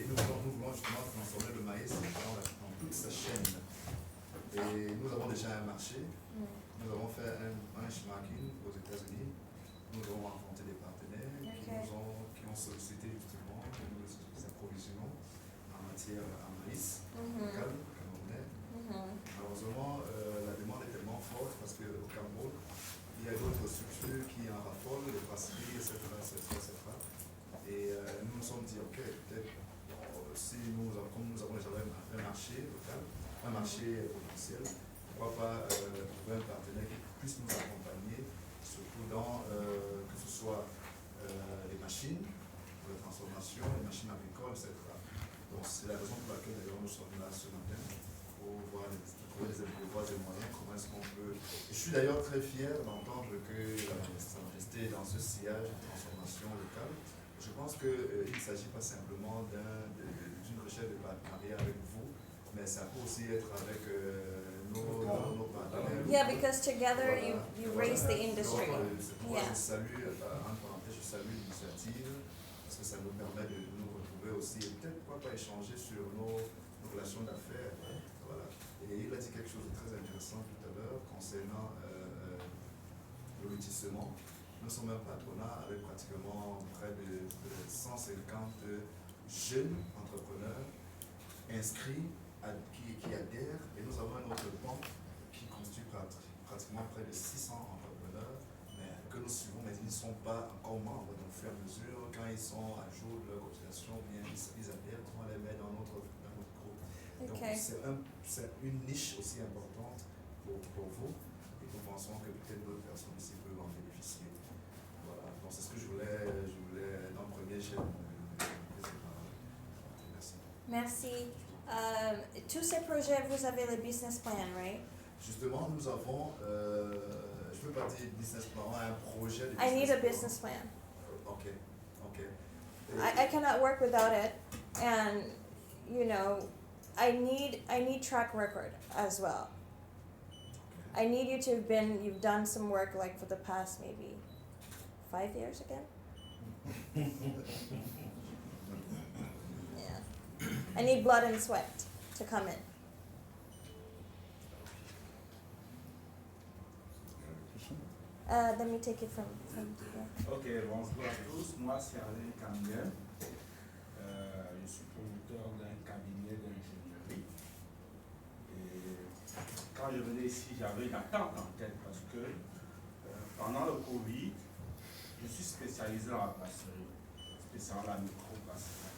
nous voulons justement transformer le maïs dans toute sa chaîne. Et nous avons déjà un marché. Nous avons fait un benchmarking aux États-Unis. Nous avons rencontré des partenaires qui ont sollicité justement que nous les approvisionnons en matière à maïs local, camerounais. Malheureusement, la demande est tellement forte parce qu'au Cameroun, il y a d'autres structures qui en raffolent, les brasseries, etc. Et nous nous sommes dit, ok, peut-être si comme nous avons déjà un marché local, un marché potentiel, pourquoi pas trouver un partenaire qui puisse nous accompagner, surtout dans que ce soit les machines pour la transformation, les machines agricoles, etc. Donc c'est la raison pour laquelle d'ailleurs nous sommes là ce matin, pour voir trouver des voies et moyens, comment est-ce qu'on peut... Et je suis d'ailleurs très fier d'entendre que Sa Majesté est dans ce sillage de transformation locale. Je pense qu'il ne s'agit pas simplement d'une recherche de partenariat avec vous, mais ça peut aussi être avec nos partenaires. Yeah, because together you raise the industry. Moi, Yeah. je salue, en parenthèse, je salue l'initiative, parce que ça nous permet de nous retrouver aussi, et peut-être pourquoi pas échanger sur nos relations d'affaires. Voilà. Et il a dit quelque chose de très intéressant tout à l'heure concernant le lotissement. Nous sommes un patronat avec pratiquement près de 150 jeunes entrepreneurs inscrits qui adhèrent, et nous avons un autre banc qui constitue pratiquement près de 600 entrepreneurs, mais que nous suivons, mais ils ne sont pas encore membres. Donc, au fur et à mesure, quand ils sont à jour de leur cotisation, bien ils adhèrent, on les met dans notre groupe. Donc, c'est une niche aussi importante pour vous, et nous pensons que peut-être d'autres personnes ici peuvent en bénéficier. Voilà, donc c'est ce que je voulais dans le premier jet. Merci. Merci. Tous ces projets, vous avez le business plan, right? Justement, nous avons, je peux pas dire business plan, un projet de business I need a plan. business plan. Ok. I cannot work without it, and you know, I need track record as well. I need you to have you've done some work like for the past maybe 5 years again. Yeah. I need blood and sweat to come in. Let me take it from here. Ok, bonjour à tous. Moi, c'est Alain Camien. Je suis promoteur d'un cabinet d'ingénierie. Et quand je venais ici, j'avais une attente en tête parce que pendant le Covid, je suis spécialisé dans la brasserie, spécialement la micro-brasserie.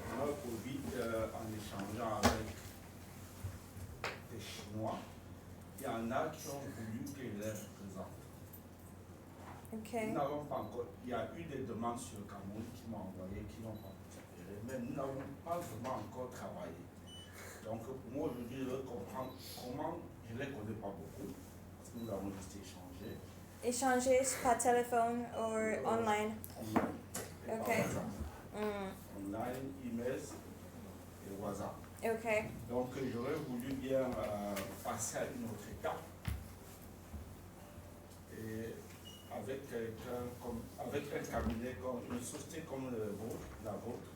Pendant le Covid, en échangeant avec des Chinois, il y en a qui ont voulu que je les représente. Okay. Nous n'avons pas encore, il y a eu des demandes sur le Cameroun qui m'ont envoyé, qui n'ont pas pu s'appeler, mais nous n'avons pas vraiment encore travaillé. Donc pour moi aujourd'hui, je veux comprendre comment, je ne les connais pas beaucoup, parce que nous avons juste échangé. Échanger par téléphone ou online? Online. Okay. Online, emails et WhatsApp. Okay. Donc j'aurais voulu bien passer à une autre étape. Et avec quelqu'un avec un cabinet, comme une société comme la vôtre,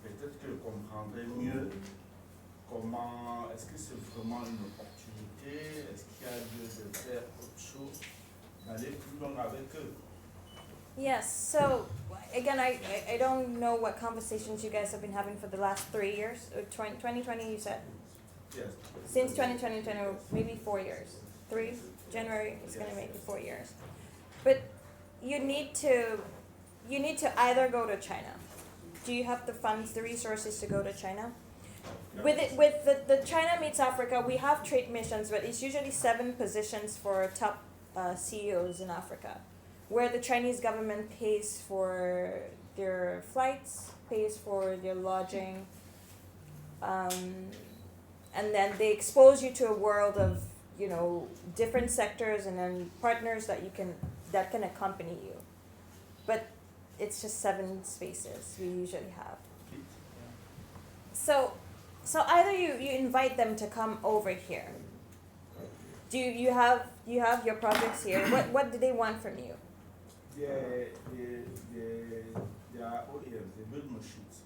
peut-être que je comprendrais mieux comment, est-ce que c'est vraiment une opportunité, est-ce qu'il y a lieu de faire autre chose, d'aller plus loin avec eux. Yes, so again, I don't know what conversations you guys have been having for the last 3 years. 2020, you said? Yes. Since 2020, maybe 4 years. 3, January is going to make it 4 years. But you need to either go to China. Do you have the funds, the resources to go to China? With the China Meets Africa, we have trade missions, but it's usually 7 positions for top CEOs in Africa, where the Chinese government pays for their flights, pays for their lodging, and then they expose you to a world of, you know, different sectors and then partners that can accompany you. But it's just 7 spaces we usually have. So either you invite them to come over here. Do you have your projects here? What do they want from you? They are OEMs, they build machines.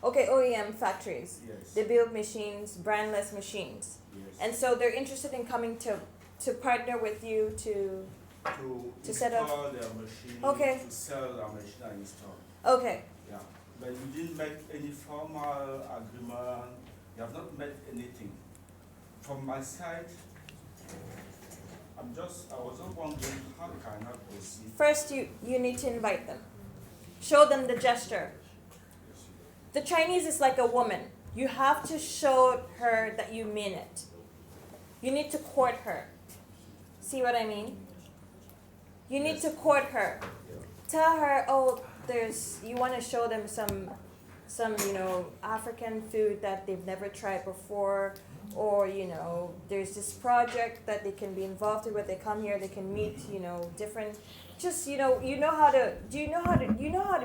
Okay, OEM factories. Yes. They build machines, brandless machines. Yes. And so they're interested in coming to partner with you to set up. Install their machine, Okay. to sell their machine and install. Okay. Yeah. But you didn't make any formal agreement, you have not made anything. From my side, I was just wondering how can I proceed? First you need to invite them. Show them the gesture. The Chinese is like a woman. You have to show her that you mean it. You need to court her. See what I mean? You need to court her. Tell her, oh, you want to show them some African food that they've never tried before, or there's this project that they can be involved in where they come here, they can meet different. Just you know how to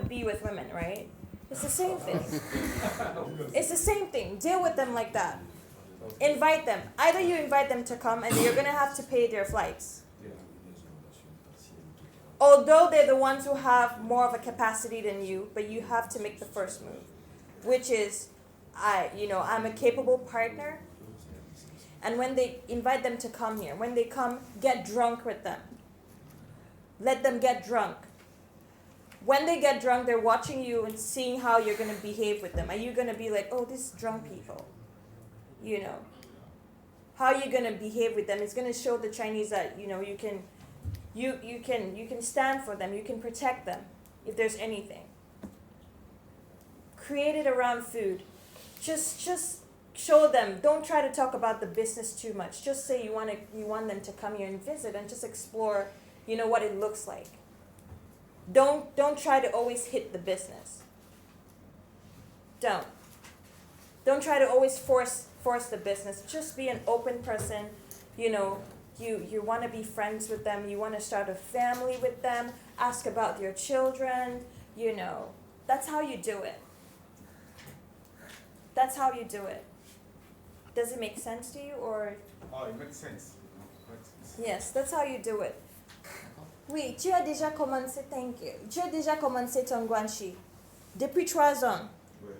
be with women, right? It's the same thing. It's the same thing. Deal with them like that. Invite them. Either you invite them to come and you're gonna have to pay their flights. Although they're the ones who have more of a capacity than you, but you have to make the first move, which is, I'm a capable partner. And when they invite them to come here, when they come, get drunk with them. Let them get drunk. When they get drunk, they're watching you and seeing how you're going to behave with them. Are you going to be like, oh, these drunk people? How are you going to behave with them? It's going to show the Chinese that, you can stand for them. You can protect them if there's anything. Create it around food. Just show them. Don't try to talk about the business too much. Just say you want them to come here and visit and just explore, what it looks like. Don't try to always hit the business. Don't try to always force the business. Just be an open person. You want to be friends with them. You want to start a family with them. Ask about your children. That's how you do it. That's how you do it. Does it make sense to you, or? Oh, it makes sense. Yes, that's how you do it. Oui, tu as déjà commencé, thank you. Tu as déjà commencé ton guanxi depuis 3 ans,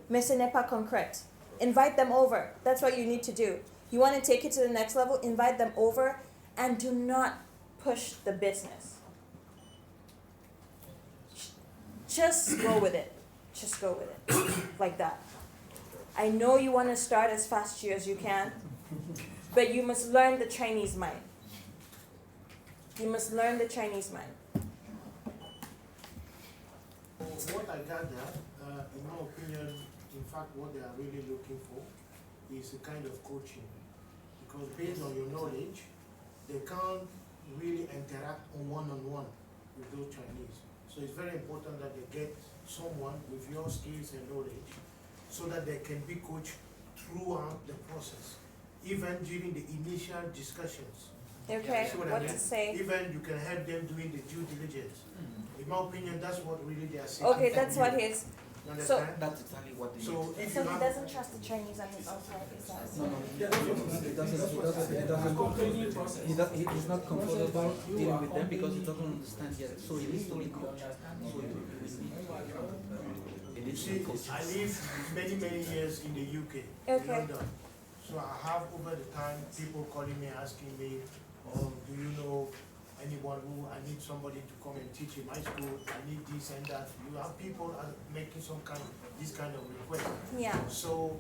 mais ce n'est pas concret. Invite them over. That's what you need to do. You want to take it to the next level, invite them over, and do not push the business. Just go with it. Just go with it. Like that. I know you want to start as fast as you can, but you must learn the Chinese mind. You must learn the Chinese mind. What I gather, in my opinion, in fact, what they are really looking for is a kind of coaching. Because based on your knowledge, they can't really interact one-on-one with those Chinese. So it's very important that they get someone with your skills and knowledge so that they can be coached throughout the process, even during the initial discussions. Okay, See what I what mean? to say? Even you can help them doing the due diligence. In my opinion, that's what really they are saying. Okay, that's what his. You understand? That's exactly what they So if So you he have, doesn't trust the Chinese on his outside. Is that so? He's not comfortable dealing with them because he doesn't understand yet. So he needs to be coached. So he will need You see, I lived many years in the UK, Okay. in London. So I have over the time people calling me, asking me, oh, do you know anyone who, I need somebody to come and teach in my school, I need this and that. You have people are making this kind of request. Yeah. So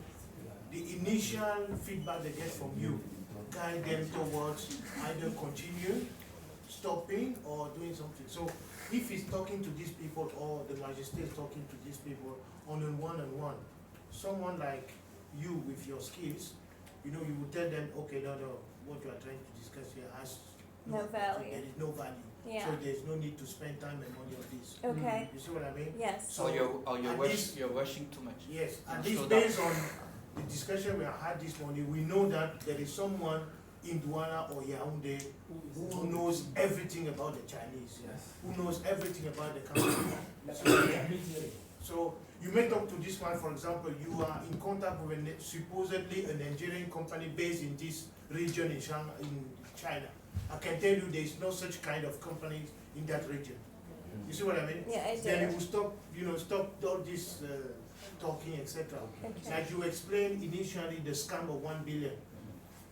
the initial feedback they get from you, guide them towards either continue, stopping, or doing something. So if he's talking to these people, or the magistrate is talking to these people on a one-on-one, someone like you with your skills, you know, you will tell them, okay, no, what you are trying to discuss here has No value. There is no value. Yeah. So there's no need to spend time and money on this. Okay. You see what I mean? Yes. So you're rushing too much. yes, at Slow least down. based on the discussion we have had this morning, we know that there is someone in Douala or Yaoundé who knows everything about the Chinese, who knows everything about the country. So you may talk to this man, for example, you are in contact with supposedly a Nigerian company based in this region in China. I can tell you there is no such kind of companies in that region. You see what I mean? Yeah, I do. Then it will stop all this talking, etc. Okay. Like you explained initially, the scam of 1 billion.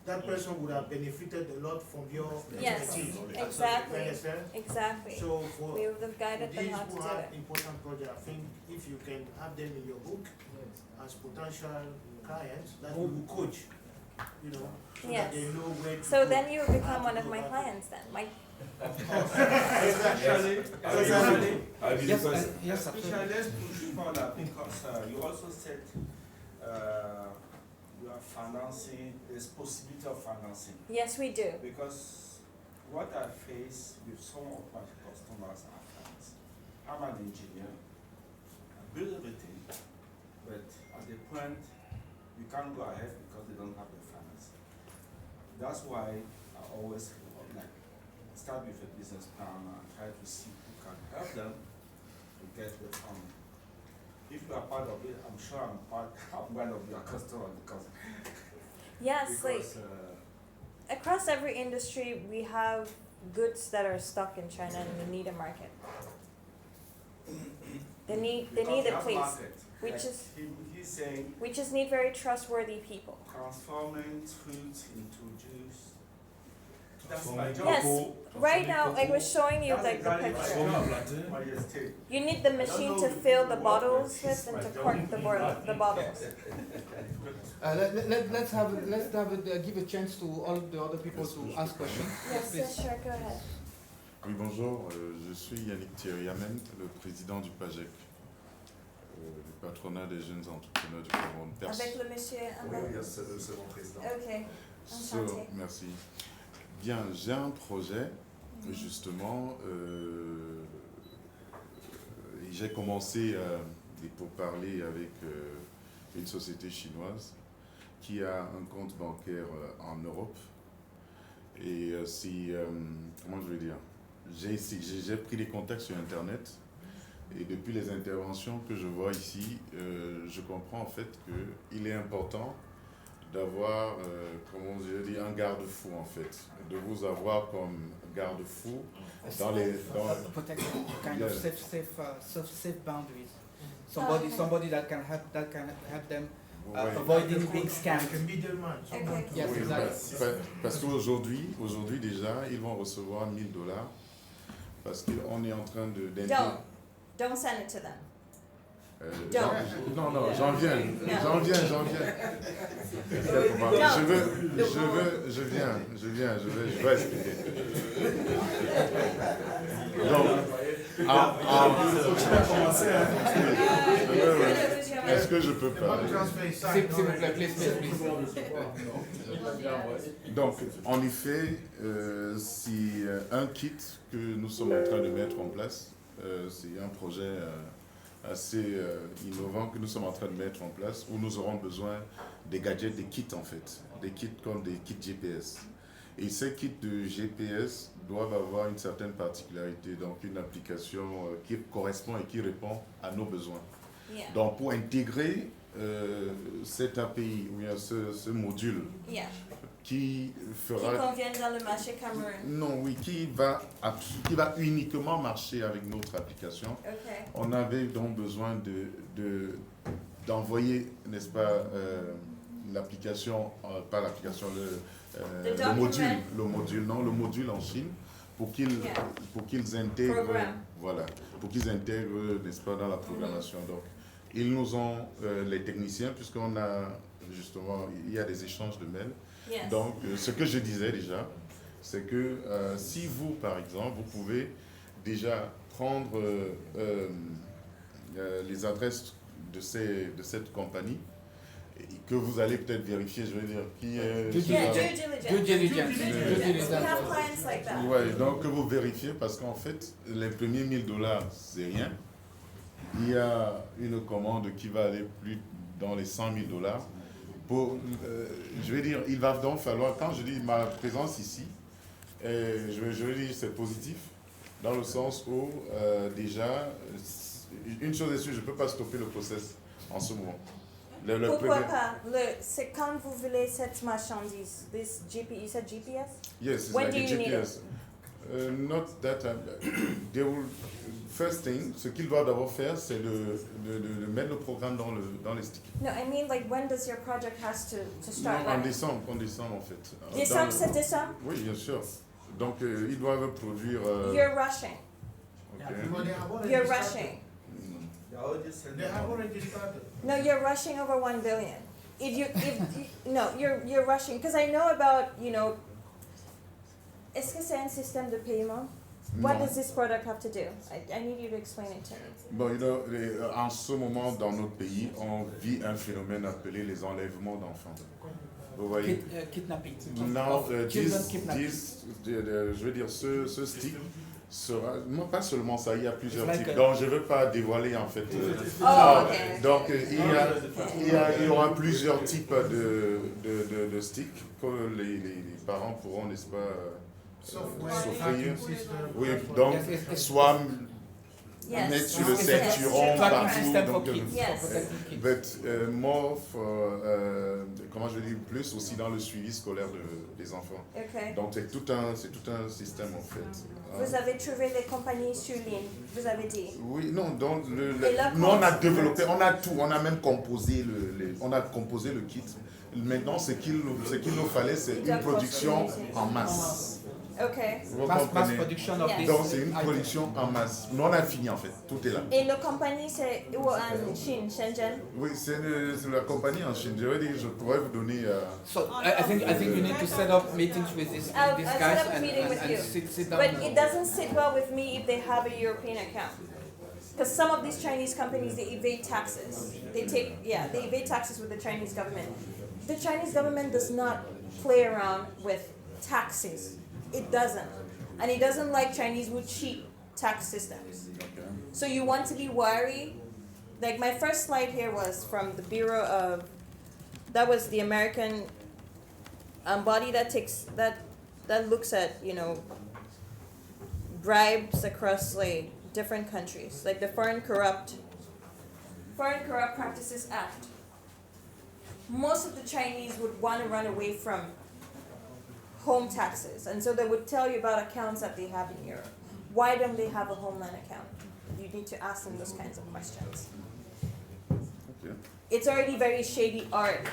That person would have benefited a lot from your Yes, expertise. exactly. You understand? Exactly. So for We would have guided them these how to who do have it. important projects, I think if you can have them in your book as potential clients, that you will coach, you know, so Yes. that they know where to So go, then you would how become to one of go my about it. clients then. My Exactly. I believe Yes, because yes, absolutely. Michel, let's push further because you also said you are financing, there's possibility of financing. yes, we do. Because what I face with some of my customers are clients. I'm an engineer, I build everything, but at the point you can't go ahead because they don't have the finance. That's why I always start with a business plan and try to see who can help them to get the funding. If you are part of it, I'm sure I'm one of your customers because Yes, like across every industry, we have goods that are stuck in China and they need a market. They need because a that place. market, We like just he's saying we just need very trustworthy people. transforming fruits into juice. That's my job. Yes. Right now, I was showing you That's like the exactly picture. my estate. You need the machine to fill the bottles with and to cork the bottles. Let's give a chance to all the other people to ask questions. Yes, yes, sure, go ahead. Oui, bonjour, je suis Yannick Thierry-Amen, le président du PAGEC, le patronat des jeunes entrepreneurs du Cameroun. Avec le monsieur Oui, Ahmed. c'est mon président. Ok, So, enchanté. merci. Bien, j'ai un projet, justement, j'ai commencé des pourparlers avec une société chinoise qui a un compte bancaire en Europe. Et comment je vais dire, j'ai pris des contacts sur Internet et depuis les interventions que je vois ici, je comprends en fait qu'il est important d'avoir, comment je dis, un garde-fou en fait, de vous avoir comme garde-fou dans les... Protect kind of safe boundaries. Somebody that can help them avoiding being scammed. Like a middleman, someone to- Yes, Oui, exactly. parce qu'aujourd'hui déjà, ils vont recevoir 1 000 $, parce qu'on est en train de... Don't send it to them. Non, j'en viens. Je vais expliquer. Donc, est-ce que je peux parler? S'il vous plaît, please. Donc, en effet, c'est un kit que nous sommes en train de mettre en place. C'est un projet assez innovant que nous sommes en train de mettre en place où nous aurons besoin des gadgets, des kits en fait, des kits comme des kits GPS. Et ces kits de GPS doivent avoir une certaine particularité, donc une application qui correspond et qui répond à nos besoins. Yeah. Donc pour intégrer cet API, ou bien ce module Yeah. qui Qui fera... conviennent dans le marché Cameroun. Non, oui, qui va uniquement marcher avec notre application. Okay. On avait donc besoin d'envoyer, n'est-ce pas, l'application, pas l'application, le module en Chine pour qu'ils intègrent, Programme. voilà, pour qu'ils intègrent, n'est-ce pas, dans la programmation. Donc, ils nous ont, les techniciens, puisqu'on a, justement, il y a des échanges de mails. Yes. Donc, ce que je disais déjà, c'est que si vous, par exemple, vous pouvez déjà prendre les adresses de cette compagnie, et que vous allez peut-être vérifier, je veux dire, qui est... Yeah, due diligence. We have clients like that. Ouais, donc que vous vérifiez, parce qu'en fait, les premiers $1000, c'est rien. Il y a une commande qui va aller plus dans les $100 000. Pour, je veux dire, il va donc falloir, quand je dis ma présence ici, je veux dire c'est positif, dans le sens où déjà, une chose est sûre, je ne peux pas stopper le process en ce moment. Pourquoi pas? C'est quand vous voulez cette marchandise, this GPS, you said GPS? Yes, it's When like do a you need GPS. Not that they will, first thing, ce qu'ils doivent d'abord faire, c'est de mettre le programme dans les sticks. No, I mean like when does your project has to start? Non, en décembre en fait. Décembre, c'est décembre? Oui, bien sûr. Donc ils doivent produire. You're rushing. Okay. You're rushing. They have already started. No, you're rushing over 1 billion. No, you're rushing because I know about, you know. Est-ce que c'est un système de paiement? What Non. does this product have to do? I need you to explain it to me. Bon, you know, en ce moment, dans notre pays, on vit un phénomène appelé les enlèvements d'enfants. Vous voyez? Kidnapping. Now, Children kidnapping. je veux dire, ce stick sera, non pas seulement ça, il y a plusieurs Like types. Donc, je ne veux pas dévoiler en fait. Okay. Donc, il y aura plusieurs types de sticks que les parents pourront, n'est-ce pas, s'offrir. Oui, donc, soit Yes. mettre sur le Yes. ceinturon Tracking partout. system for Donc, kids. Yes. For protecting kids. but more for, comment je dis, plus aussi dans le suivi scolaire des enfants. Okay. Donc c'est tout un système en fait. Vous avez trouvé les compagnies sur ligne, vous avez dit. Oui, non, donc Et là, nous on a développé, on a tout, on a même composé on a composé le kit. Maintenant ce qu'il nous fallait c'est une production en masse. Okay. Vous Mass comprenez? production of Yes. this. Donc c'est une item. production en masse. Nous on a fini en fait, tout est là. Et la compagnie c'est en Chine, Shenzhen. Oui, c'est la compagnie en Chine. Je vais dire, je pourrais vous donner. So I think you need to set up meetings with these I'll guys set up a meeting with you. sit down. But it doesn't sit well with me if they have a European account. Because some of these Chinese companies, they evade taxes. They evade taxes with the Chinese government. The Chinese government does not play around with taxes. It doesn't. And it doesn't like Chinese with cheap tax systems. So you want to be wary. Like my first slide here was from the Bureau of, that was the American body that looks at, you know, bribes across like different countries, like the Foreign Corrupt Practices Act. Most of the Chinese would want to run away from home taxes, and so they would tell you about accounts that they have in Europe. Why don't they have a homeland account? You need to ask them those kinds of questions. Okay. It's already very shady art,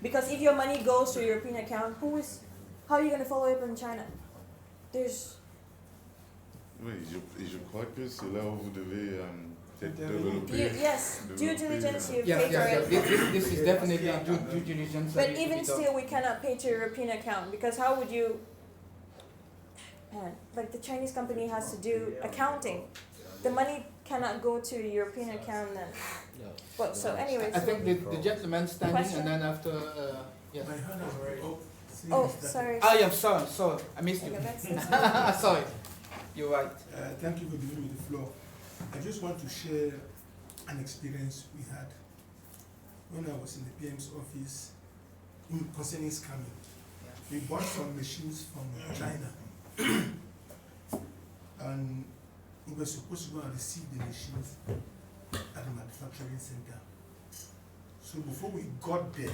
because if your money goes to a European account, how are you going to follow up in China? There's Oui, je crois que c'est là où vous devez peut-être développer. yes, due diligence, you Yes, pay for it. this is definitely due diligence. that But needs to even be done. still, we cannot pay to a European account, because how would you? Man, like the Chinese company has to do accounting. The money cannot go to a European account then. Well, so anyways. I think the gentleman standing, Question? and then after, yes. Oh, sorry. I am sorry, I missed you. Okay, that's Sorry, you're right. Thank you for giving me the floor. I just want to share an experience we had when I was in the PM's office concerning scamming. We bought some machines from China and we were supposed to go and receive the machines at the manufacturing center. So before we got there,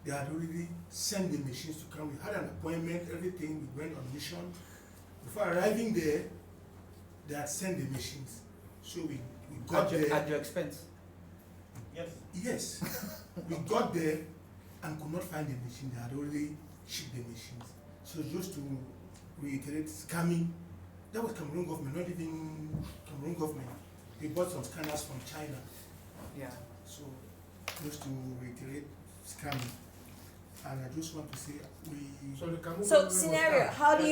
they had already sent the machines to come. We had an appointment, everything, we went on mission. Before arriving there, they had sent the machines. So we got there. At your expense? Yes. Yes. We got there and could not find the machine. They had already shipped the machines. So just to reiterate, scamming, that was Cameroon government, not even Cameroon government. They bought some scanners from China. Yeah. So just to reiterate, scamming. And I just want to say So the Cameroon So government was scenario, scammed. how do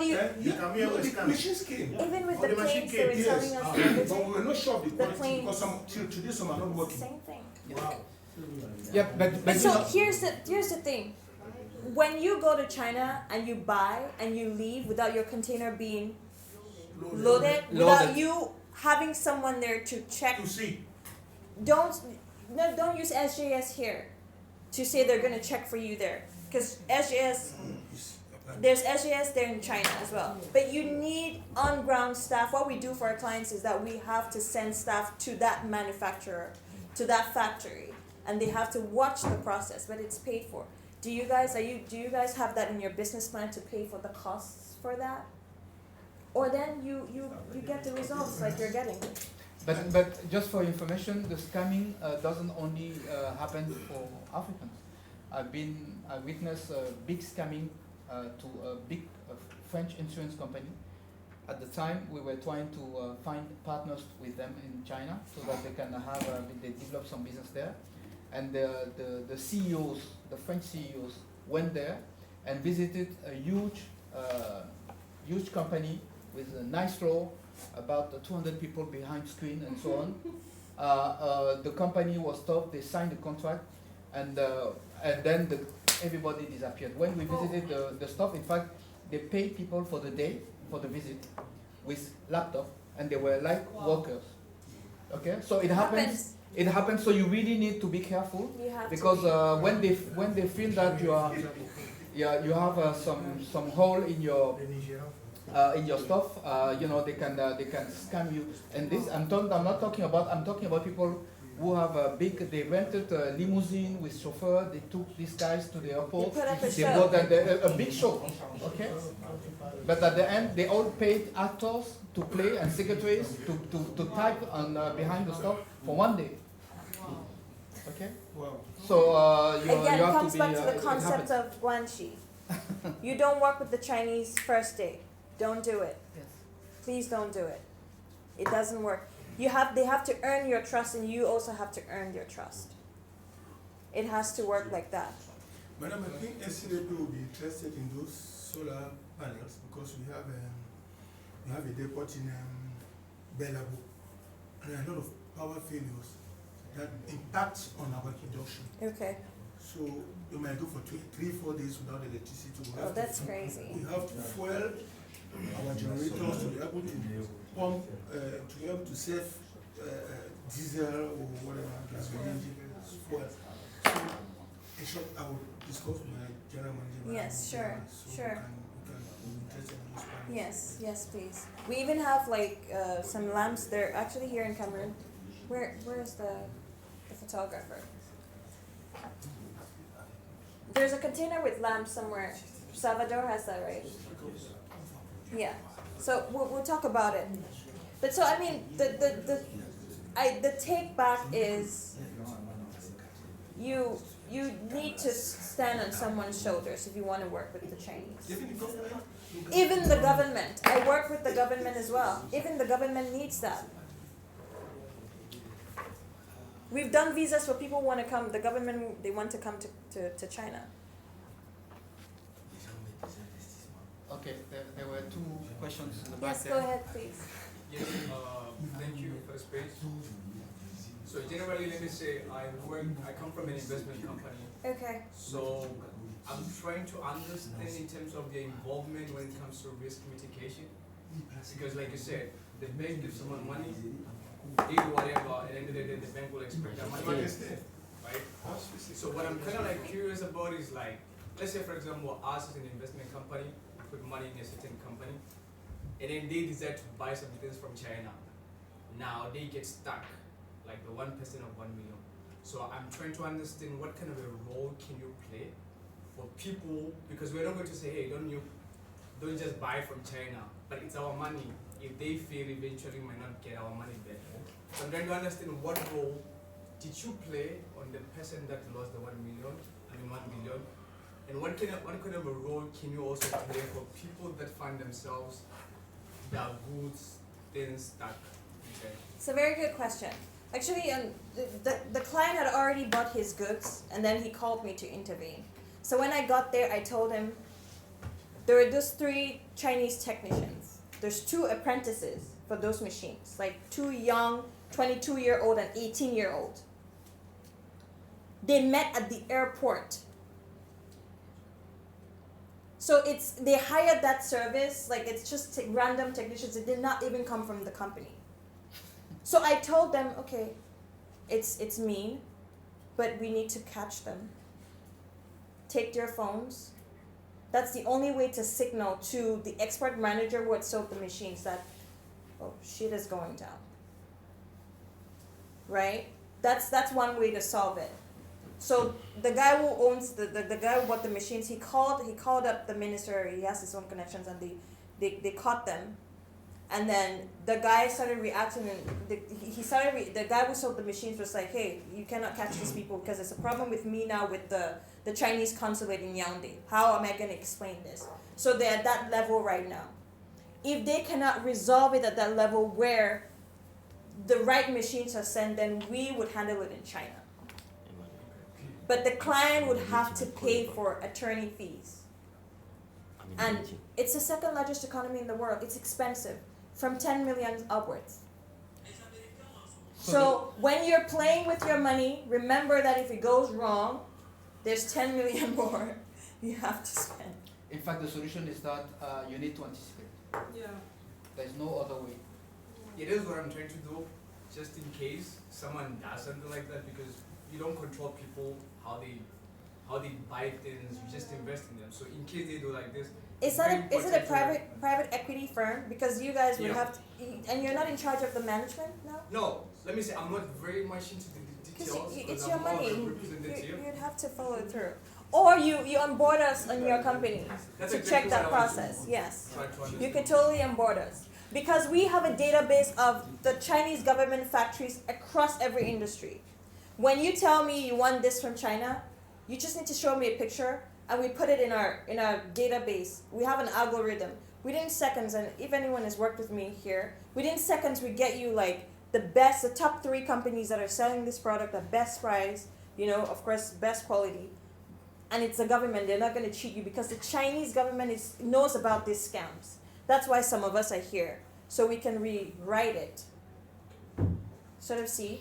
you The Cameroon was the scammed. machines came. even with Oh, the the machine planes they were came, telling Yes, us but the we other were not sure of the quality planes- because some till today some are not day? working. Same thing. Wow. Yeah, but But you so know- here's the thing. When you go to China and you buy and you leave without your container being loaded, without Loaded. you having someone there to check, To see. don't use SJS here to say they're gonna check for you there, because SJS, there's SJS there in China as well. But you need on-ground staff. What we do for our clients is that we have to send staff to that manufacturer, to that factory, and they have to watch the process, but it's paid for. Do you guys have that in your business plan to pay for the costs for that? Or then you get the results like you're getting. But just for information, the scamming doesn't only happen for Africans. I witnessed a big scamming to a big French insurance company. At the time, we were trying to find partners with them in China so that they can they develop some business there. And the CEOs, the French CEOs, went there and visited a huge company with a nice floor, about 200 people behind screen and so on. The company was stopped. They signed the contract, and then everybody disappeared. When we visited the stuff, in fact, they paid people for the day, for the visit, with laptop, and they were like workers. Okay, so it happens. It happens. So you really need to be careful, You have because to. when they feel that you have some hole in your stuff, they can scam you. And this I'm not talking about people who have they rented a limousine with chauffeur. They took these guys to the airport. They put up a They show. bought a big show. Okay, but at the end they all paid actors to play and secretaries to type on behind the stuff for one day. Okay. Wow. So Again, you have comes to be. back to the it concept happens. of guanxi. You don't work with the Chinese first day. Don't do it. Yes. Please don't do it. It doesn't work. They have to earn your trust, and you also have to earn their trust. It has to work like that. Madam, I think SCAP will be interested in those solar panels because we have a depot in Belabo and a lot of power failures that impacts on our production. Okay. So you might go for 3-4 days without electricity. Oh, that's crazy. We have to fuel our generators to be able to pump, to be able to save diesel or whatever gasoline fuel. So in short, I will discuss with my general manager. Yes, sure, so sure. We can be interested in those panels. Yes, please. We even have some lamps. They're actually here in Cameroon. Where is the photographer? There's a container with lamps somewhere. Salvador has that, right? Yeah. So we'll talk about it. But so I mean the take back is you need to stand on someone's shoulders if you want to work with the Chinese. Even the government. I work with the government as well. Even the government needs that. We've done visas for people who want to come. The government, they want to come to China. Okay, there were two questions in the back Yes, there. go ahead, please. Yes, thank you for the space. So generally, let me say I come from an investment company. Okay. So I'm trying to understand in terms of their involvement when it comes to risk mitigation. Because like you said, the bank gives someone money, they do whatever, and then the bank will expect that money. Right? So what I'm kind of like curious about is like, let's say for example, us as an investment company, we put money in a certain company, and then they decide to buy some things from China. Now they get stuck, like the 1% of 1 million. So I'm trying to understand what kind of a role can you play for people, because we're not going to say, hey, don't just buy from China, but it's our money. If they fail, eventually we might not get our money back. So I'm trying to understand what role did you play on the person that lost the 1 billion, and what kind of a role can you also play for people that find themselves their goods then stuck? Okay. It's a very good question. Actually, the client had already bought his goods, and then he called me to intervene. So when I got there, I told him there were those 3 Chinese technicians. There's 2 apprentices for those machines, like 2 young 22-year-old and 18-year-old. They met at the airport. So they hired that service, like it's just random technicians. It did not even come from the company. So I told them, okay, it's mean, but we need to catch them. Take their phones. That's the only way to signal to the expert manager who had sold the machines that, oh, shit is going down. Right? That's one way to solve it. So the guy who owns the guy who bought the machines, he called up the minister. He has his own connections, and they caught them. And then the guy started reacting, and the guy who sold the machines was like, hey, you cannot catch these people because there's a problem with me now with the Chinese consulate in Yaoundé. How am I going to explain this? So they're at that level right now. If they cannot resolve it at that level where the right machines are sent, then we would handle it in China. But the client would have to pay for attorney fees. And it's the 2nd largest economy in the world. It's expensive, from 10 million upwards. So when you're playing with your money, remember that if it goes wrong, there's 10 million more you have to spend. In fact, the solution is that you need to anticipate. Yeah. There's no other way. It is what I'm trying to do, just in case someone does something like that, because you don't control people, how they buy things, you just invest in them. So in case they do like this, is it a private equity firm? Because you guys would have to, and you're not in charge of the management now? No, let me say I'm not very much into the details. It's your money. You'd have to follow it through. Or you onboard us on your company to check that process. Yes, you can totally onboard us. Because we have a database of the Chinese government factories across every industry. When you tell me you want this from China, you just need to show me a picture, and we put it in our database. We have an algorithm. Within seconds, and if anyone has worked with me here, within seconds we get you like the top 3 companies that are selling this product at best price, of course, best quality. And it's the government. They're not going to cheat you because the Chinese government knows about these scams. That's why some of us are here, so we can rewrite it. Sort of see?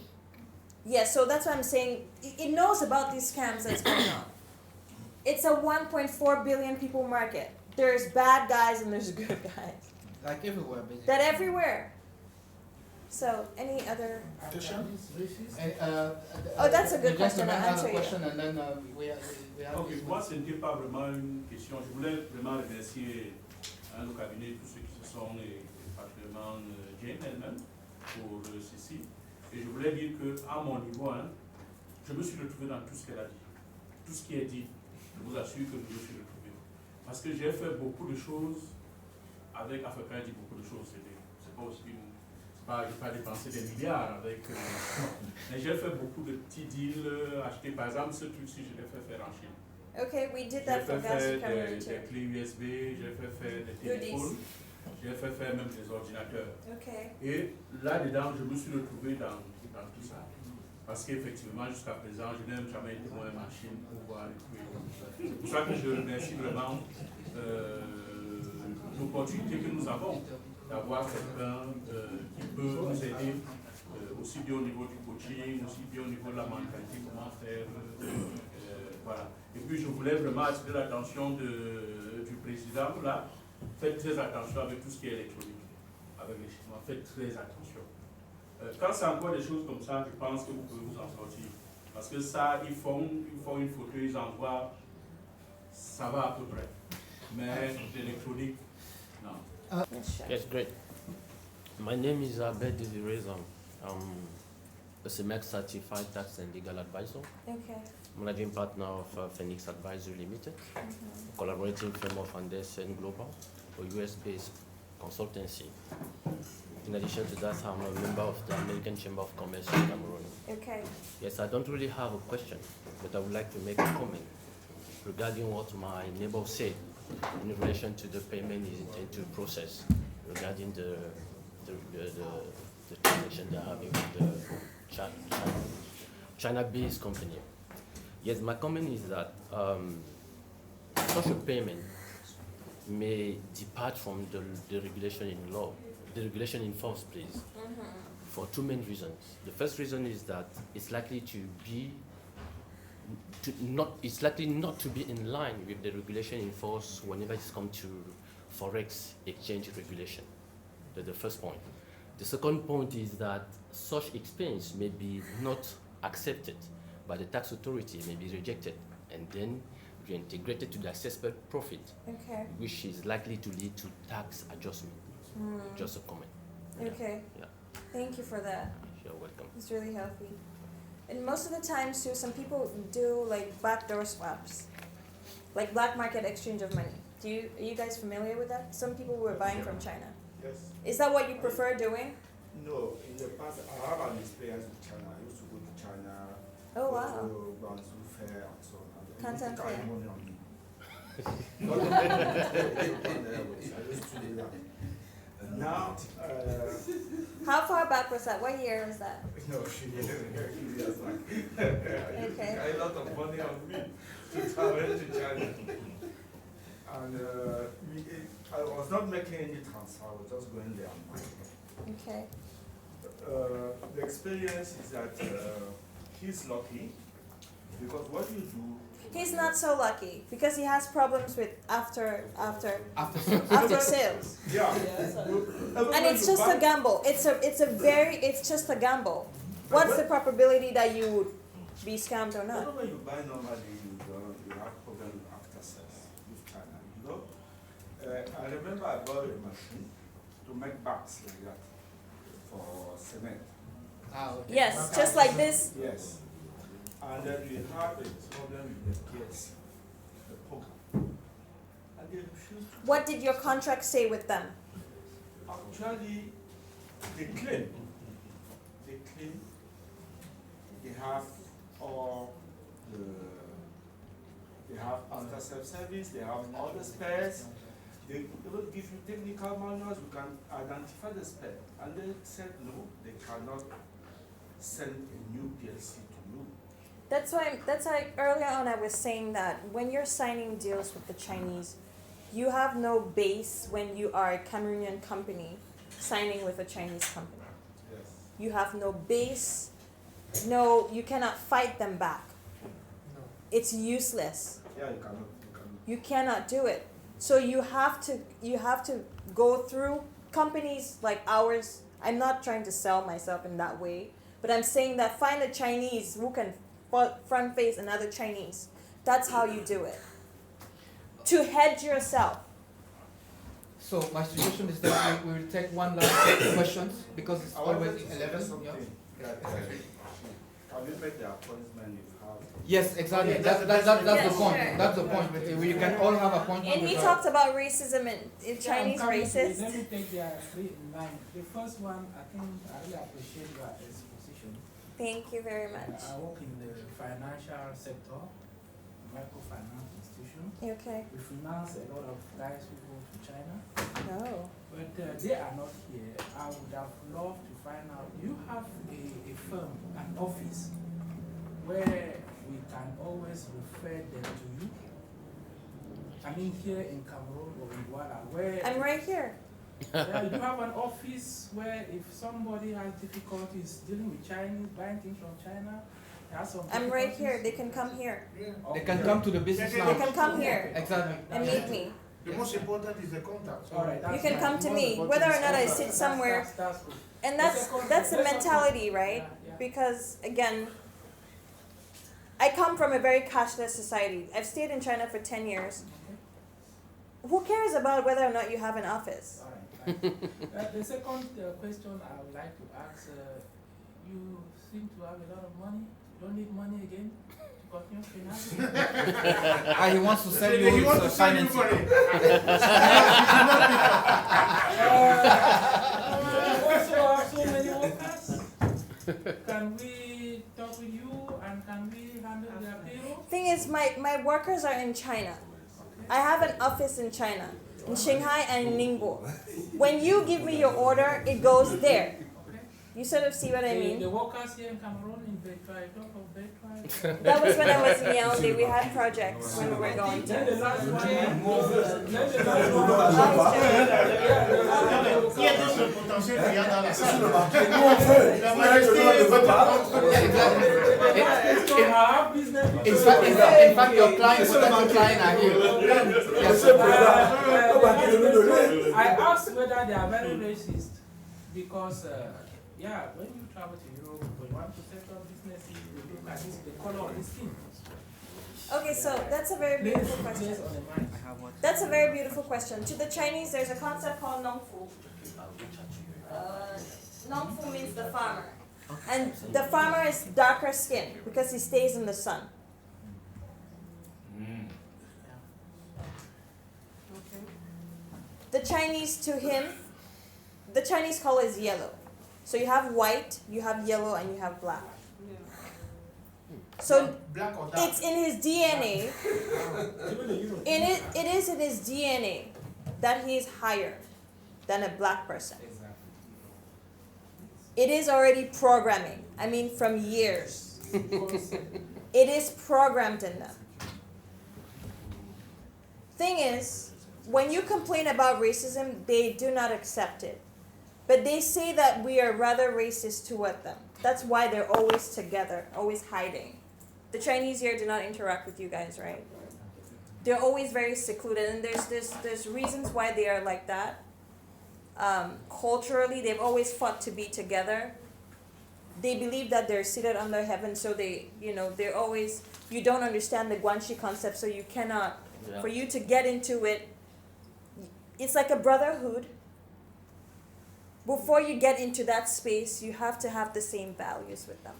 Yeah, so that's why I'm saying it knows about these scams that's going on. It's a 1.4 billion people market. There's bad guys and there's good guys. Like everywhere, basically. That everywhere. So, any other questions? That's a good question. I'll answer you. And then we have Ok, moi ce n'était pas vraiment une question. Je voulais vraiment remercier le cabinet, tous ceux qui se sont, et particulièrement Jane elle-même, pour ceci. Et je voulais dire qu'à mon niveau, je me suis retrouvé dans tout ce qu'elle a dit. Tout ce qui est dit, je vous assure que je me suis retrouvé. Parce que j'ai fait beaucoup de choses avec Africa, dit beaucoup de choses. C'est pas aussi une. Je n'ai pas dépensé des milliards avec. Mais j'ai fait beaucoup de petits deals achetés. Par exemple, ce truc-ci, je l'ai fait faire en Chine. Okay, we did that for gas recovery too. J'ai fait faire des clés USB, j'ai fait faire des téléphones, j'ai fait faire même des ordinateurs. Okay. Et là-dedans, je me suis retrouvé dans tout ça. Parce qu'effectivement, jusqu'à présent, je n'ai jamais été moi-même en Chine pour voir les trucs. C'est pour ça que je remercie vraiment l'opportunité que nous avons d'avoir quelqu'un qui peut nous aider aussi bien au niveau du coaching, aussi bien au niveau de la mentalité, comment faire. Voilà. Et puis je voulais vraiment attirer l'attention du président là. Faites très attention avec tout ce qui est électronique, avec les Chinois. Faites très attention. Quand c'est encore des choses comme ça, je pense que vous pouvez vous en sortir. Parce que ça, ils font une photo, ils envoient, ça va à peu près. Mais l'électronique, non. Yes, great. My name is Abed Desirezam. a CMEX certified tax and legal advisor, Okay. managing partner of Phoenix Advisory Limited, collaborating firm of Anderson Global, a US-based consultancy. In addition to that, I'm a member of the American Chamber of Commerce in Cameroon. Okay. Yes, I don't really have a question, but I would like to make a comment regarding what my neighbor said in relation to the payment is intended to process regarding the transaction they're having with the China-based company. Yes, my comment is that such a payment may depart from the regulation in law, the regulation in force, please, for two main reasons. The first reason is that it's likely not to be in line with the regulation in force whenever it's come to forex exchange regulation. That's the first point. The second point is that such expense may be not accepted by the tax authority, may be rejected, and then reintegrated to the assessed profit, Okay. which is likely to lead to tax adjustment. Just a comment. Okay. Yeah. Thank you for that. You're welcome. It's really healthy. And most of the time too, some people do like backdoor swaps, like black market exchange of money. Are you guys familiar with that? Some people were buying from China. Yes. Is that what you prefer doing? No, in the past, I have an experience with China. I used to go to China. Oh, go wow. to Guangzhou Fair and so on. And Canton they carry Fair. money on me. I used to do that. Now, How far back was that? What year was that? no, she didn't. Okay. A lot of money on me to travel to China. And I was not making any transfer, I was just going there and buying. Okay. The experience is that he's lucky because what you do. He's not so lucky because he has problems with after sales. Yeah. And it's just a gamble. It's just a gamble. What's the probability that you would be scammed or not? Whenever you buy normally, you have problems after sales with China. You know, I remember I bought a machine to make bags like that for cement. Okay. Yes, just like this. Yes. And then we had a problem with the PSC, the program. And they refused to. What did your contract say with them? Actually, they claim they have all they have after self-service, they have all the spares, they will give you technical manuals, you can identify the spare. And they said no, they cannot send a new PLC to you. That's why earlier on I was saying that when you're signing deals with the Chinese, you have no base when you are a Cameroonian company signing with a Chinese company. Yes. You have no base, no, you cannot fight them back. It's useless. Yeah, you cannot. You cannot do it. So you have to go through companies like ours. I'm not trying to sell myself in that way, but I'm saying that find a Chinese who can front face another Chinese. That's how you do it. To hedge yourself. So my suggestion is that we will take one last question because it's already 11. Yeah. Can you make the appointment you have? Yes, exactly. That's Yes, the point. sure. That's the point. We can all have appointment. And he with talked about racism and Chinese racist. Let me take their three in line. The first one, I think I really appreciate your exposition. Thank you very much. I work in the financial sector, microfinance institution. Okay. We finance a lot of guys who go to China. No. But they are not here. I would have loved to find out, do you have a firm, an office, where we can always refer them to you? I mean here in Cameroon or in Douala, where... I'm right here. Yeah, you have an office where if somebody has difficulties dealing with Chinese, buying things from China, has some I'm right difficulties. here. They can come here. They can come to the business They lounge. can come here Exactly. and meet me. The most important is the contact. All right, You can come to me, whether or not I sit somewhere. That's good. And that's the mentality, right? Yeah. Because again, I come from a very cashless society. I've stayed in China for 10 years. Who cares about whether or not you have an office? All right. The second question I would like to ask, you seem to have a lot of money. You don't need money again to continue financing. He wants to sell you He wants to sell you financing. money. You also have so many workers. Can we talk with you and can we handle their payroll? Thing is, my workers are in China. I have an office in China, in Shanghai and in Ningbo. When you give me your order, it goes there. You sort of see what I mean? The workers here in Cameroon, in Beitrai, talk of Beitrai. That was when I was in Yaoundé. We had projects when we were going to. Then the last one, Il y a d'autres potentiels qu'il y a dans la salle. In fact, your clients, potential client are here. I asked whether they are very racist because, when you travel to Europe, when you want to set up businesses, you look at this, the color of the skin. Okay, so that's a very beautiful question. That's a very beautiful question. To the Chinese, there's a concept called nongfu. Nongfu means the farmer. And the farmer is darker skin because he stays in the sun. The Chinese, to him, the Chinese color is yellow. So you have white, you have yellow, and you have black. So Black or dark? it's in his DNA. It is in his DNA that he is higher than a black person. It is already programming. I mean, from years. It is programmed in them. Thing is, when you complain about racism, they do not accept it. But they say that we are rather racist toward them. That's why they're always together, always hiding. The Chinese here do not interact with you guys, right? They're always very secluded, and there's reasons why they are like that. Culturally, they've always fought to be together. They believe that they're seated under heaven, so they're always, you don't understand the Guanxi concept, so you cannot, for you to get into it, it's like a brotherhood. Before you get into that space, you have to have the same values with them.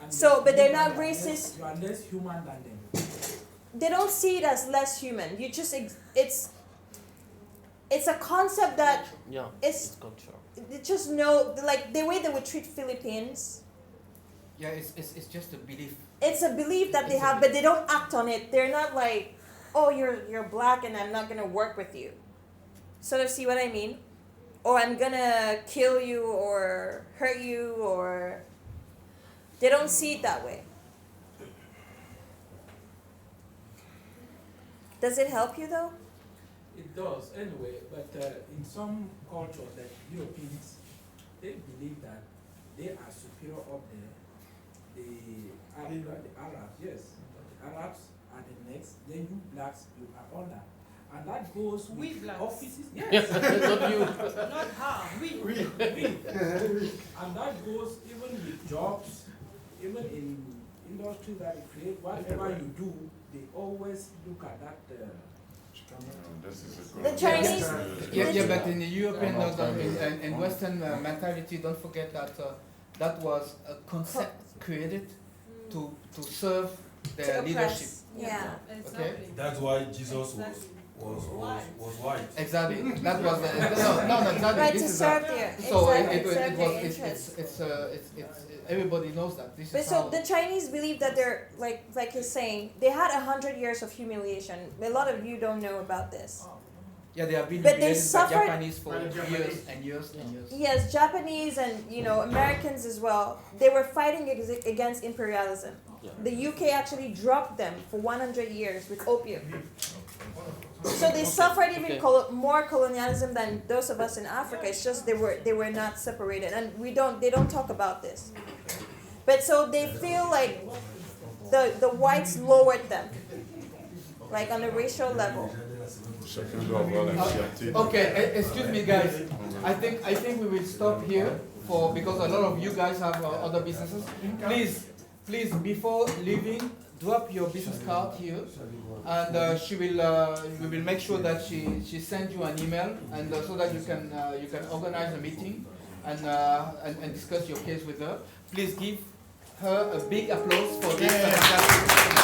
So, but they're not racist. You are less human than them. They don't see it as less human. You just, it's a concept that it's culture. They just know, like the way they would treat Philippines. Yeah, it's just a belief. It's a belief that they have, but they don't act on it. They're not like, oh, you're black and I'm not gonna work with you. Sort of see what I mean? Or I'm gonna kill you or hurt you, or they don't see it that way. Does it help you though? It does, anyway, but in some cultures, like Europeans, they believe that they are superior up there. The Arabs, yes. The Arabs are the next, then you blacks, you are under. And that goes with We blacks. offices. Not Yes. you. Not her, we. And that goes even with jobs, even in industry that you create, whatever you do, they always look at that. The Chinese. But in the European, in Western mentality, don't forget that that was a concept created to serve their leadership. Yeah. Okay. That's why Jesus was white. Exactly. That was no, exactly. Right, this to is serve their, so exactly, it's everybody knows that. This But is so how the Chinese believe that they're like he's saying, they had 100 years of humiliation. A lot of you don't know about this. yeah, they have been But they humiliated by suffered- Japanese for years and years and years. Yes, Japanese and Americans as well. They were fighting against imperialism. Yeah. The UK actually dropped them for 100 years with opium. So they suffered even more colonialism than those of us in Africa. It's just they were not separated, and they don't talk about this. But so they feel like the whites lowered them, like on a racial level. Okay, excuse me, guys. I think we will stop here because a lot of you guys have other businesses. Please, before leaving, drop your business card here, and we will make sure that she sends you an email, and so that you can organize a meeting. and discuss your case with her. Please give her a big applause for this.